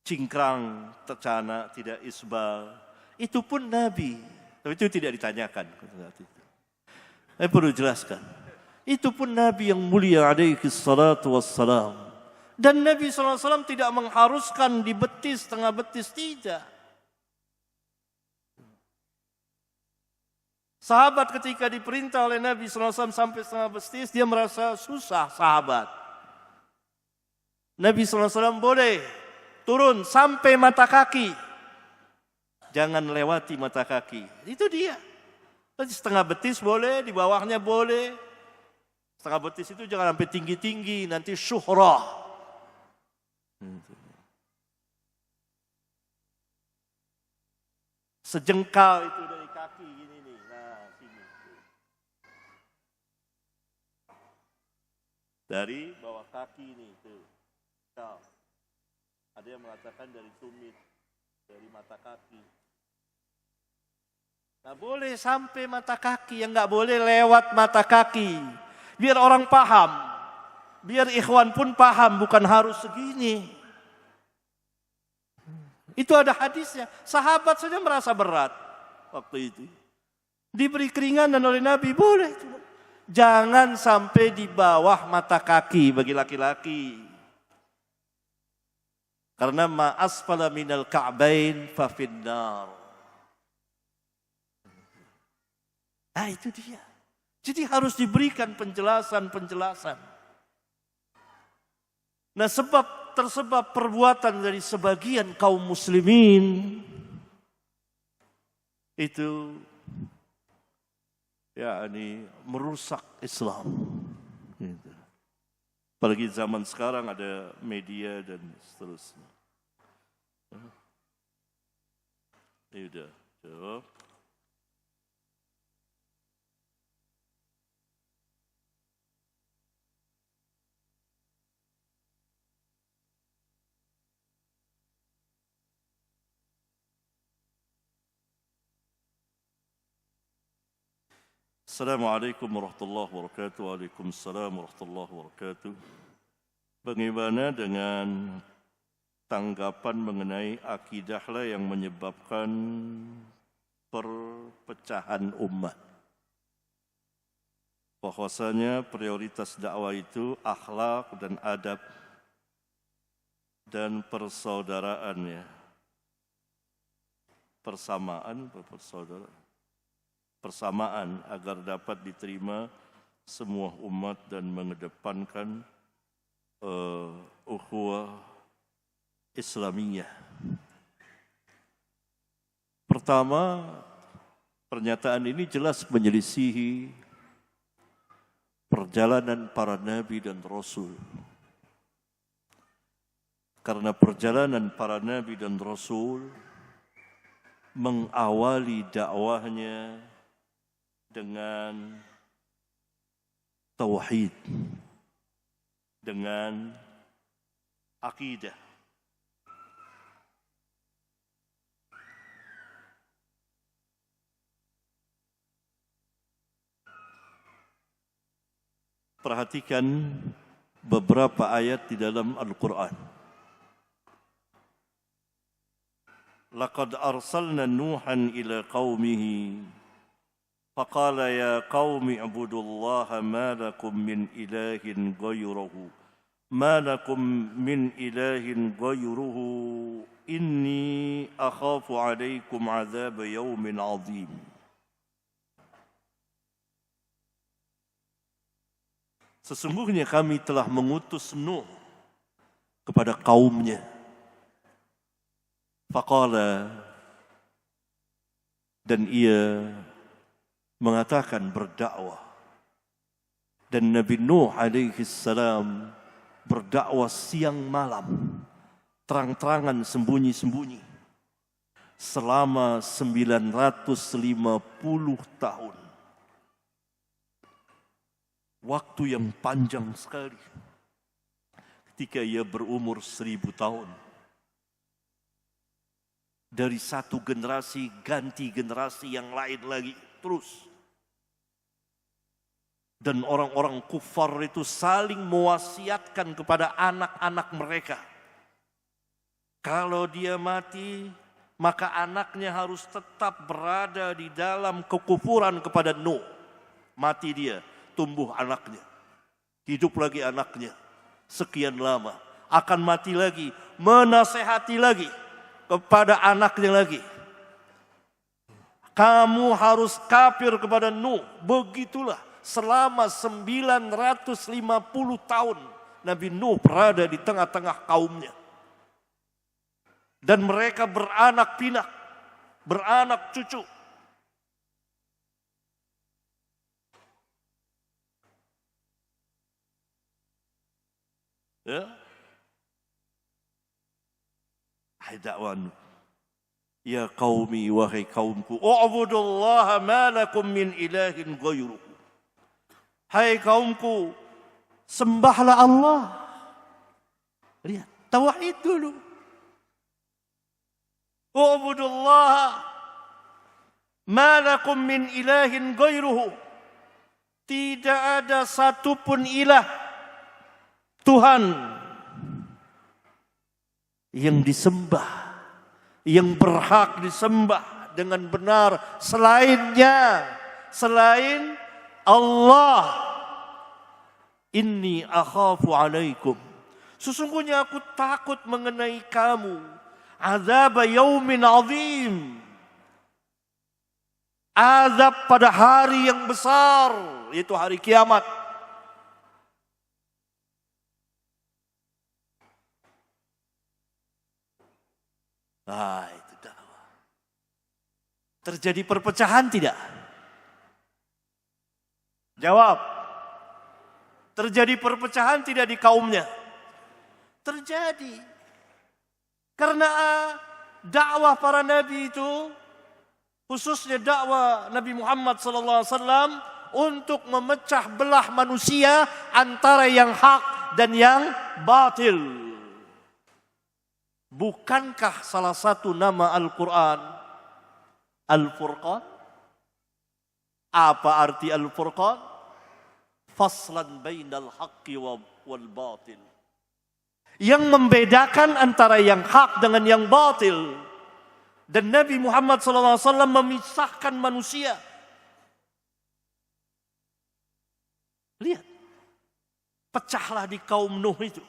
Cingkrang, tercana, tidak isbal. Itu pun Nabi. Tapi itu tidak ditanyakan. Saya perlu jelaskan. Itu pun Nabi yang mulia alaihi salatu wassalam. Dan Nabi SAW tidak mengharuskan di betis, tengah betis, tidak. Sahabat ketika diperintah oleh Nabi SAW sampai setengah betis, dia merasa susah sahabat. Nabi SAW boleh turun sampai mata kaki. Jangan lewati mata kaki. Itu dia. Setengah betis boleh, di bawahnya boleh. Setengah betis itu jangan sampai tinggi-tinggi, nanti syuhrah. Sejengkal itu dari kaki gini nih. Nah, sini. Dari bawah kaki nih tuh. Ada yang mengatakan dari tumit, dari mata kaki. Nah, boleh sampai mata kaki, yang nggak boleh lewat mata kaki. Biar orang paham, biar ikhwan pun paham, bukan harus segini. Itu ada hadisnya. Sahabat saja merasa berat waktu itu. Diberi keringanan oleh Nabi, boleh. Jangan sampai di bawah mata kaki bagi laki-laki. Karena ma asfala minal ka'bain fa finnar. Nah, itu dia. Jadi harus diberikan penjelasan-penjelasan. Nah, tersebab perbuatan dari sebagian kaum muslimin itu merusak Islam. Apalagi zaman sekarang ada media dan seterusnya. Ya udah, jawab. Assalamualaikum warahmatullahi wabarakatuh. Waalaikumsalam warahmatullahi wabarakatuh. Bagaimana dengan tanggapan mengenai akidahlah yang menyebabkan perpecahan umat? Bahwasanya prioritas dakwah itu akhlak dan adab dan persaudaraannya. Persamaan agar dapat diterima semua umat dan mengedepankan ukhuwah Islamiyah. Pertama, pernyataan ini jelas menyelisihi perjalanan para nabi dan rasul. Karena perjalanan para nabi dan rasul mengawali dakwahnya dengan tauhid, dengan akidah. Perhatikan beberapa ayat di dalam Al-Quran. Laqad arsalna Nuhan ila qaumihi فقال يا قوم اعبدوا الله ما لكم من إله غيره إني أخاف عليكم عذاب يوم عظيم. Sesungguhnya kami telah mengutus Nuh kepada kaumnya. Faqala, dan ia mengatakan berdakwah. Dan Nabi Nuh alaihi salam berdakwah siang malam, terang-terangan sembunyi-sembunyi, selama 950 tahun. Waktu yang panjang sekali ketika ia berumur 1000 tahun. Dari satu generasi ganti generasi yang lain lagi terus. Dan orang-orang kufar itu saling mewasiatkan kepada anak-anak mereka. Kalau dia mati, maka anaknya harus tetap berada di dalam kekufuran kepada Nuh. Mati dia, tumbuh anaknya. Hidup lagi anaknya. Sekian lama. Akan mati lagi, menasehati lagi kepada anaknya lagi. Kamu harus kafir kepada Nuh. Begitulah. Selama 950 tahun Nabi Nuh berada di tengah-tengah kaumnya. Dan mereka beranak pinak, beranak cucu. Ya. Hai dakwah Nuh. Ya qaumi, wahai kaumku, u'budullaha ma lakum min ilahin ghairuhu. Hai kaumku, sembahlah Allah. Lihat, tauhid dulu. U'budullaha ma lakum min ilahin ghairuhu. Tidak ada satupun ilah Tuhan yang disembah, yang berhak disembah dengan benar selainnya, selain Allah. Inni akhafu alaikum. Sesungguhnya aku takut mengenai kamu. Azab yaumin azim. Azab pada hari yang besar, yaitu hari kiamat. Nah, itu dakwah. Terjadi perpecahan tidak? Jawab. Terjadi perpecahan tidak di kaumnya? Terjadi. Karena dakwah para nabi itu, khususnya dakwah Nabi Muhammad SAW, untuk memecah belah manusia antara yang hak dan yang batil. Bukankah salah satu nama Al-Quran Al-Furqan? Apa arti Al-Furqan? Faslan bainal haqqi wal batil. Yang membedakan antara yang hak dengan yang batil. Dan Nabi Muhammad SAW memisahkan manusia. Lihat, pecahlah di kaum Nuh itu.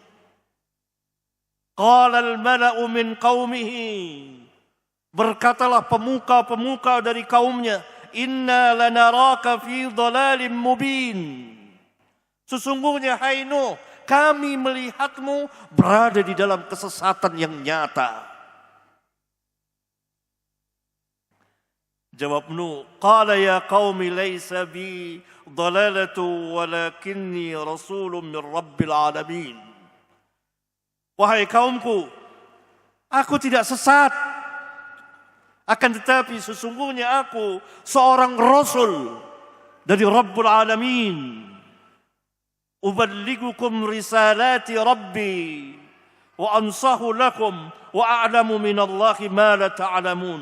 Qala al-mala'u min qaumihi. Berkatalah pemuka-pemuka dari kaumnya, inna lanaraka fi dhalalim mubin. Sesungguhnya hai Nuh, kami melihatmu berada di dalam kesesatan yang nyata. Jawab Nuh, qala ya qaumi laysa bi dhalalatu walakinni rasulun min rabbil alamin. Wahai kaumku, aku tidak sesat. Akan tetapi sesungguhnya aku seorang rasul dari Rabbul Alamin. Uballigukum risalati Rabbi wa ansahu lakum wa a'lamu minallahi ma la ta'lamun.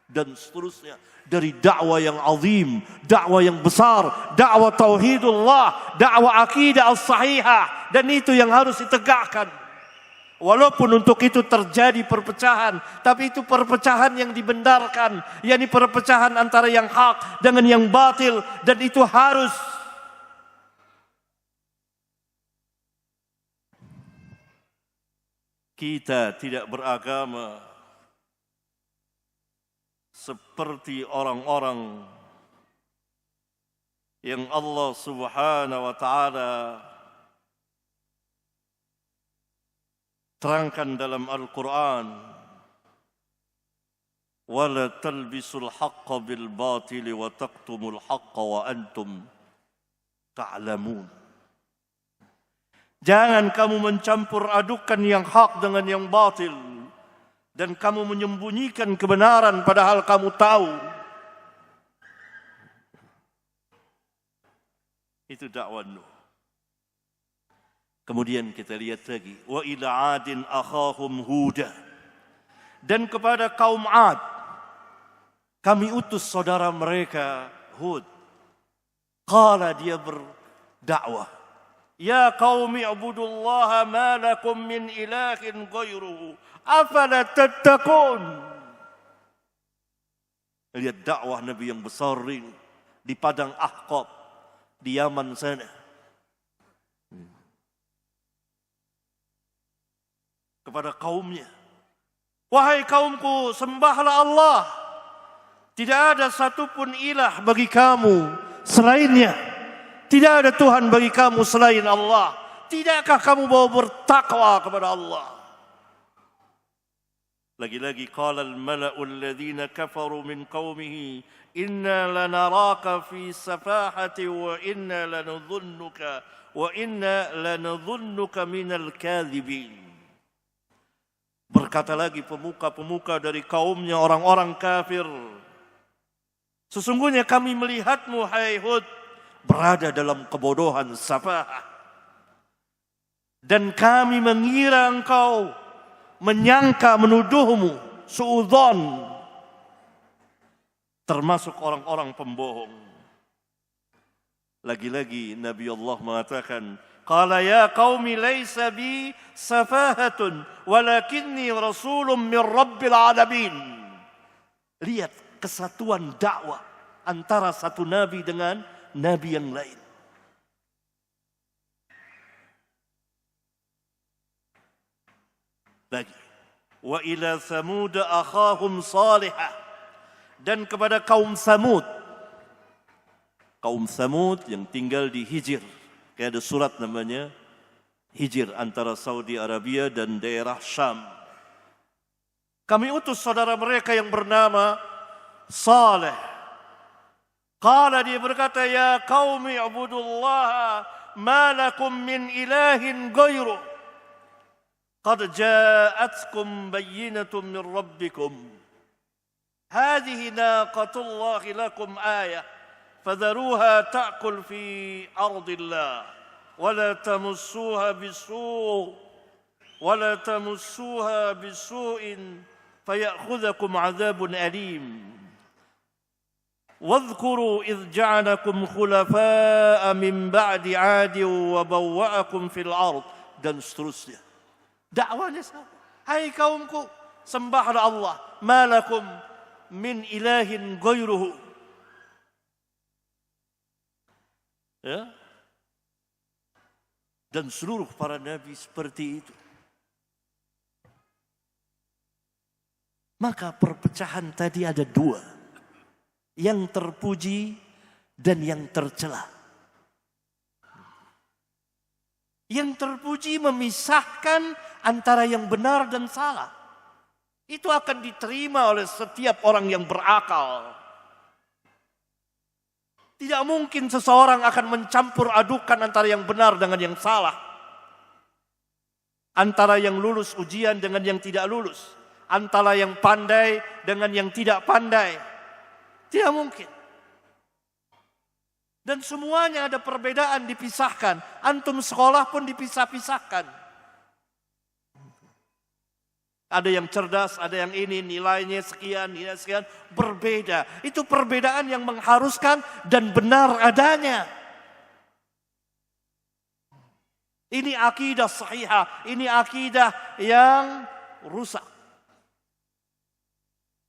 Dan seterusnya. Dari dakwah yang azim, dakwah yang besar, dakwah tauhidullah, dakwah akidah as-sahihah. Dan itu yang harus ditegakkan. Walaupun untuk itu terjadi perpecahan, tapi itu perpecahan yang dibenarkan, yakni perpecahan antara yang hak dengan yang batil, dan itu harus kita tidak beragama seperti orang-orang yang Allah Subhanahu wa taala terangkan dalam Al-Quran, wala talbisul haqqa bil batili wa taqtumul haqqa wa antum ta'lamun. Jangan kamu mencampur adukan yang hak dengan yang batil, dan kamu menyembunyikan kebenaran padahal kamu tahu. Itu dakwah Nuh. Kemudian kita lihat lagi, wa ila adin akhahum huda. Dan kepada kaum Ad kami utus saudara mereka Hud. Qala, dia berdakwah, ya qaumi ibudullaha ma lakum min ilahin ghairuhu afala tattaqun. Lihat dakwah Nabi yang besar ini di padang Ahqaf di Yaman sana. Kepada kaumnya, wahai kaumku, sembahlah Allah. Tidak ada satupun ilah bagi kamu selainnya. Tidak ada Tuhan bagi kamu selain Allah. Tidakkah kamu mau bertakwa kepada Allah? Lagi-lagi, qala al-mala'u alladhina kafaru min qaumihi inna lanaraka fi safahati wa inna lanadhunnuka minal kadhibin. Berkata lagi pemuka-pemuka dari kaumnya, orang-orang kafir, sesungguhnya kami melihatmu hai Hud berada dalam kebodohan safahah, dan kami mengira engkau menyangka menuduhmu suudzon, termasuk orang-orang pembohong. Lagi-lagi Nabi Allah mengatakan, qala ya qaumi laysa bi safahatun walakinni rasulun min rabbil alamin. Lihat kesatuan dakwah antara satu nabi dengan nabi yang lain. Lagi, wa ila Thamud akhahum Salihah. Dan kepada kaum Thamud. Kaum Thamud yang tinggal di Hijr. Kayak ada surat namanya Hijr, antara Saudi Arabia dan daerah Syam. Kami utus saudara mereka yang bernama Saleh. Qala, dia berkata, ya qaumi ibudullaha ما لكم من إله غيره قد جاءتكم بينة من ربكم هذه ناقة الله لكم آية فذروها تأكل في أرض الله ولا تمسوها بسوء فيأخذكم عذاب أليم واذكروا إذ جعلكم خلفاء من بعد عاد وبوأكم في الأرض dan seterusnya. Dakwanya sama. Hai kaumku, sembahlah Allah. Malakum min ilahin ghairuhu. Ya. Dan seluruh para nabi seperti itu. Maka perpecahan tadi ada dua. Yang terpuji dan yang tercela. Yang terpuji memisahkan antara yang benar dan salah. Itu akan diterima oleh setiap orang yang berakal. Tidak mungkin seseorang akan mencampur adukan antara yang benar dengan yang salah. Antara yang lulus ujian dengan yang tidak lulus. Antara yang pandai dengan yang tidak pandai. Tidak mungkin. Dan semuanya ada perbedaan dipisahkan. Antum sekolah pun dipisah-pisahkan. Ada yang cerdas, ada yang ini, nilainya sekian, nilai sekian. Berbeda. Itu perbedaan yang mengharuskan dan benar adanya. Ini akidah sahihah. Ini akidah yang rusak.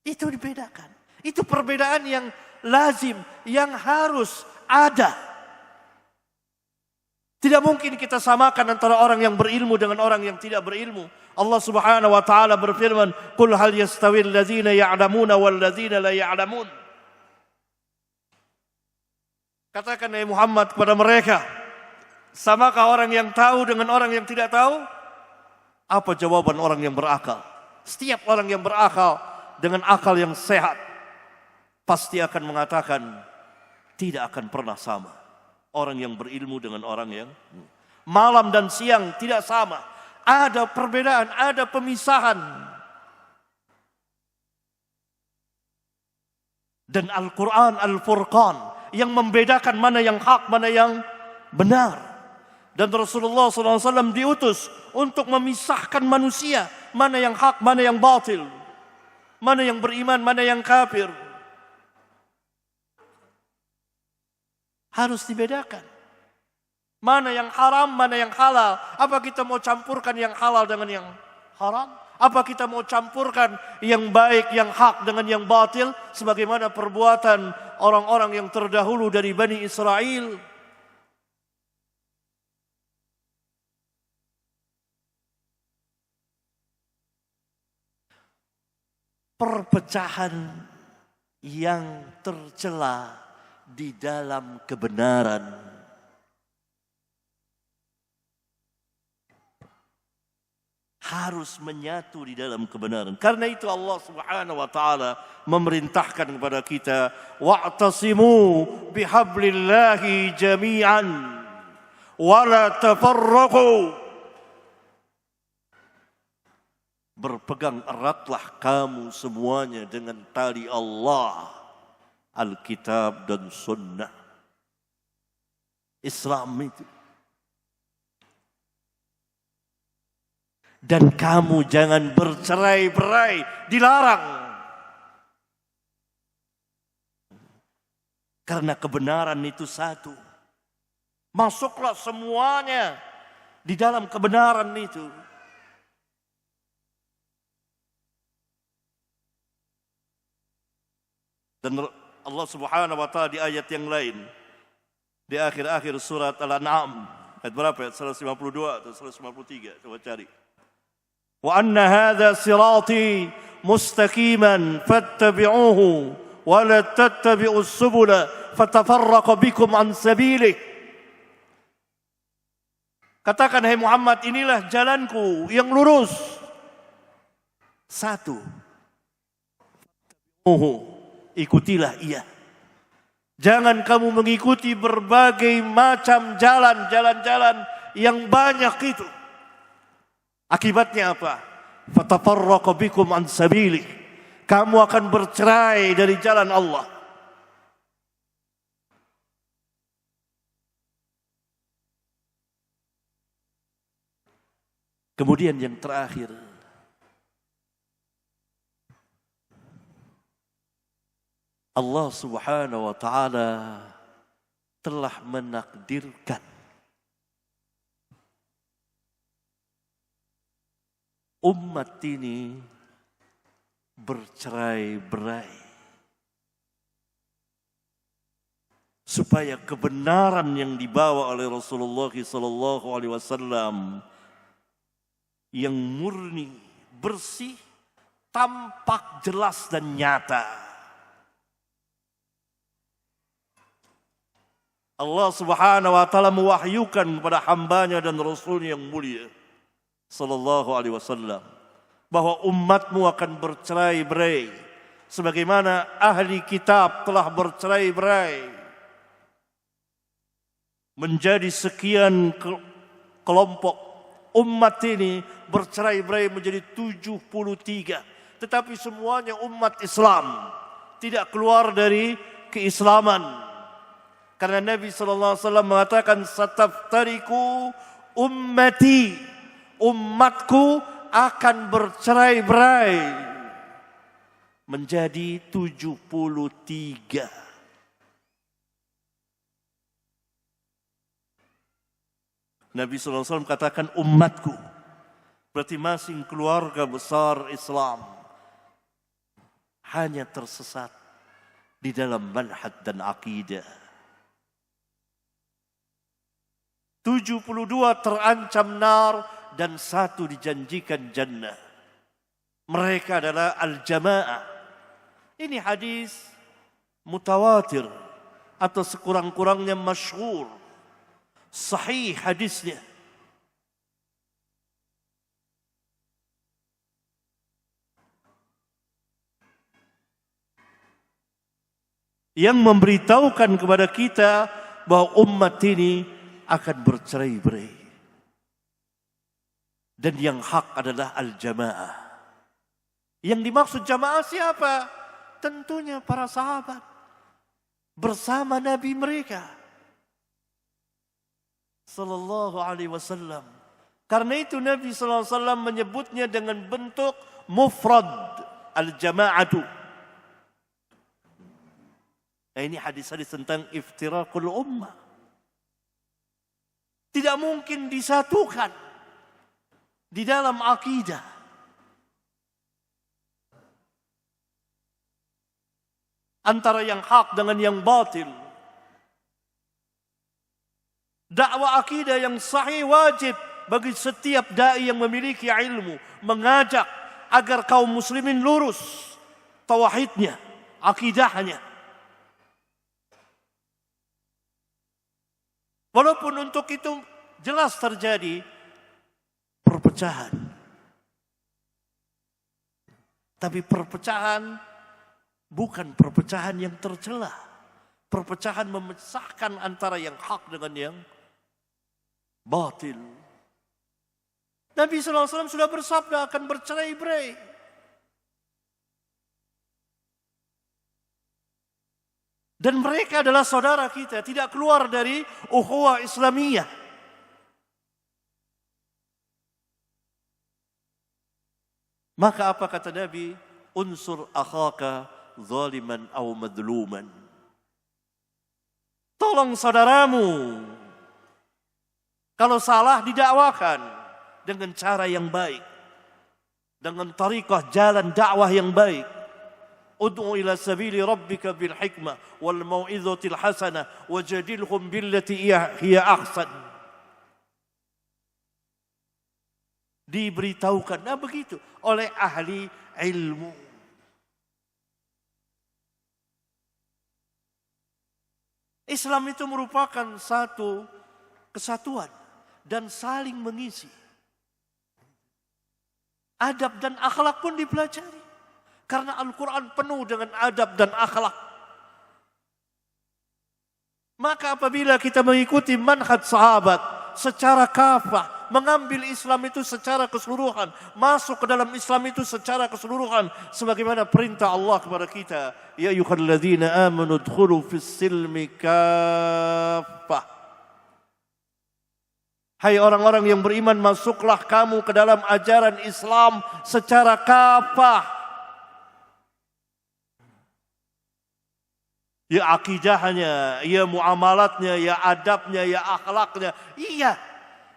Itu dibedakan. Itu perbedaan yang lazim, yang harus ada. Tidak mungkin kita samakan antara orang yang berilmu dengan orang yang tidak berilmu. Allah Subhanahu wa taala berfirman, "Qul hal yastawil ladzina ya'lamuna wal ladzina la ya'lamun." Katakan hai Muhammad kepada mereka, samakah orang yang tahu dengan orang yang tidak tahu? Apa jawaban orang yang berakal? Setiap orang yang berakal dengan akal yang sehat pasti akan mengatakan tidak akan pernah sama. Orang yang berilmu dengan orang yang malam dan siang tidak sama. Ada perbedaan, ada pemisahan. Dan Al-Quran, Al-Furqan yang membedakan mana yang hak, mana yang benar. Dan Rasulullah SAW diutus untuk memisahkan manusia. Mana yang hak, mana yang batil. Mana yang beriman, mana yang kafir. Harus dibedakan. Mana yang haram, mana yang halal. Apa kita mau campurkan yang halal dengan yang haram? Apa kita mau campurkan yang baik, yang hak dengan yang batil? Sebagaimana perbuatan orang-orang yang terdahulu dari Bani Israel. Perpecahan yang tercela di dalam kebenaran. Harus menyatu di dalam kebenaran. Karena itu Allah Subhanahu wa taala memerintahkan kepada kita, wa'tasimu bihablillahi jami'an wa la tafarraqu. Berpegang eratlah kamu semuanya dengan tali Allah, Alkitab dan Sunnah. Islam itu. Dan kamu jangan bercerai-berai, dilarang. Karena kebenaran itu satu. Masuklah semuanya di dalam kebenaran itu. Dan Allah Subhanahu wa taala di ayat yang lain, di akhir-akhir surat Al-An'am, ayat berapa ya? 152 atau 153, coba cari. Wa anna hadza sirati mustaqiman fattabi'uhu wa la tattabi'us subula fatafarraqa bikum an sabilih. Katakan hai Muhammad, inilah jalanku yang lurus. Satu. Ikutilah ia. Jangan kamu mengikuti berbagai macam jalan-jalan yang banyak itu. Akibatnya apa? Fatafarraqu bikum an sabili. Kamu akan bercerai dari jalan Allah. Kemudian yang terakhir, Allah Subhanahu wa taala telah menakdirkan umat ini bercerai-berai supaya kebenaran yang dibawa oleh Rasulullah sallallahu alaihi wasallam yang murni, bersih, tampak jelas dan nyata. Allah Subhanahu wa taala mewahyukan kepada hambanya dan rasulnya yang mulia sallallahu alaihi wasallam bahwa umatmu akan bercerai-berai sebagaimana ahli kitab telah bercerai-berai menjadi sekian kelompok. Umat ini bercerai-berai menjadi 73, tetapi semuanya umat Islam, tidak keluar dari keislaman. Karena Nabi sallallahu alaihi wasallam mengatakan sataftariku ummati, umatku akan bercerai-berai menjadi 73. Nabi sallallahu alaihi wasallam katakan umatku, berarti masing keluarga besar Islam hanya tersesat di dalam manhaj dan akidah. 72 terancam nar dan 1 dijanjikan jannah. Mereka adalah al-jamaah. Ini hadis mutawatir atau sekurang-kurangnya masyhur. Sahih hadisnya. Yang memberitahukan kepada kita bahwa umat ini akan bercerai-berai. Dan yang hak adalah al-jamaah. Yang dimaksud jamaah siapa? Tentunya para sahabat bersama Nabi mereka sallallahu alaihi wasallam. Karena itu Nabi sallallahu alaihi wasallam menyebutnya dengan bentuk mufrad, al-jama'atu. Nah, ini hadis-hadis tentang iftiraqul ummah. Tidak mungkin disatukan di dalam akidah. Antara yang hak dengan yang batil. Dakwah akidah yang sahih wajib bagi setiap dai yang memiliki ilmu. Mengajak agar kaum muslimin lurus tauhidnya, akidahnya. Walaupun untuk itu jelas terjadi perpecahan. Tapi perpecahan bukan perpecahan yang tercela. Perpecahan memecahkan antara yang hak dengan yang batil. Nabi SAW sudah bersabda akan bercerai-berai. Dan mereka adalah saudara kita, tidak keluar dari ukhuwah Islamiyah. Maka apa kata Nabi? Unsur akhaka zaliman aw madluman. Tolong saudaramu. Kalau salah didakwakan dengan cara yang baik. Dengan tariqah jalan dakwah yang baik. Ud'u ila sabili rabbika bil hikmah wal mau'izatil hasanah wajadilhum billati hiya ahsan. Diberitahukan begitu oleh ahli ilmu. Islam itu merupakan satu kesatuan dan saling mengisi. Adab dan akhlak pun dipelajari. Karena Al-Quran penuh dengan adab dan akhlak. Maka apabila kita mengikuti manhaj sahabat secara kafah, mengambil Islam itu secara keseluruhan, masuk ke dalam Islam itu secara keseluruhan, sebagaimana perintah Allah kepada kita, ya ayyuhalladzina amanu udkhulu fis silmi kaffah. Hai orang-orang yang beriman, masuklah kamu ke dalam ajaran Islam secara kafah. Ya akidahnya, ya muamalatnya, ya adabnya, ya akhlaknya. Iya,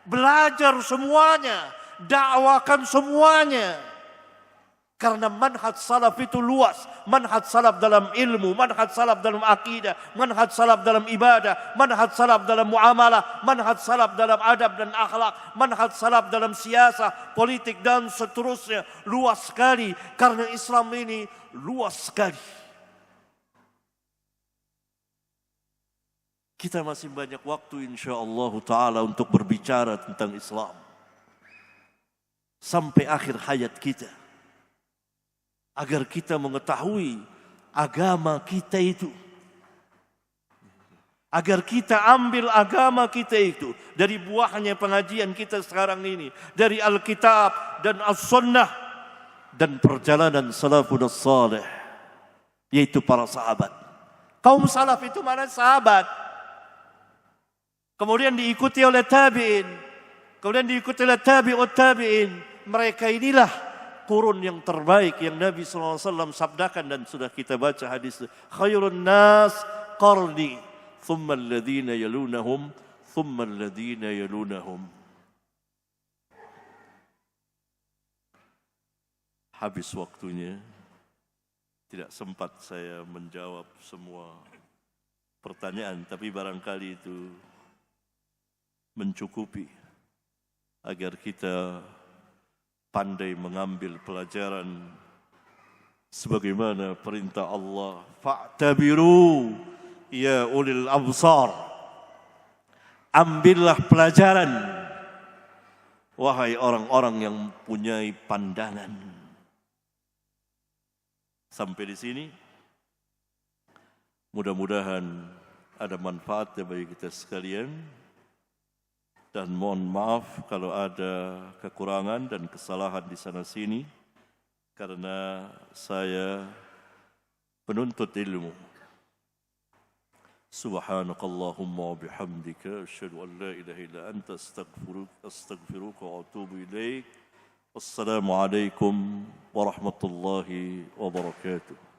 belajar semuanya, dakwakan semuanya. Karena manhaj salaf itu luas. Manhaj salaf dalam ilmu, manhaj salaf dalam akidah, manhaj salaf dalam ibadah, manhaj salaf dalam muamalah, manhaj salaf dalam adab dan akhlak, manhaj salaf dalam siasah, politik dan seterusnya. Luas sekali, karena Islam ini luas sekali. Kita masih banyak waktu insyaallah ta'ala untuk berbicara tentang Islam. Sampai akhir hayat kita. Agar kita mengetahui agama kita itu. Agar kita ambil agama kita itu. Dari buahnya pengajian kita sekarang ini. Dari Alkitab dan As-Sunnah. Dan perjalanan salafun as-salih. Yaitu para sahabat. Kaum salaf itu mana sahabat? Kemudian diikuti oleh tabi'in. Kemudian diikuti oleh tabi'ut tabi'in. Mereka inilah kurun yang terbaik yang Nabi SAW sabdakan dan sudah kita baca hadis. Khairun nas qarni. Thumma alladhina yalunahum. Thumma alladhina yalunahum. Habis waktunya. Tidak sempat saya menjawab semua pertanyaan. Tapi barangkali itu mencukupi agar kita pandai mengambil pelajaran sebagaimana perintah Allah, fa'tabiru ya ulil absar, ambillah pelajaran wahai orang-orang yang punyai pandangan. Sampai di sini mudah-mudahan ada manfaatnya bagi kita sekalian. Dan mohon maaf kalau ada kekurangan dan kesalahan di sana sini. Karena saya penuntut ilmu. Subhanakallahumma wa bihamdika asyhadu an la ilaha illa anta astaghfiruka wa atubu ilaik. Wassalamualaikum warahmatullahi wabarakatuh.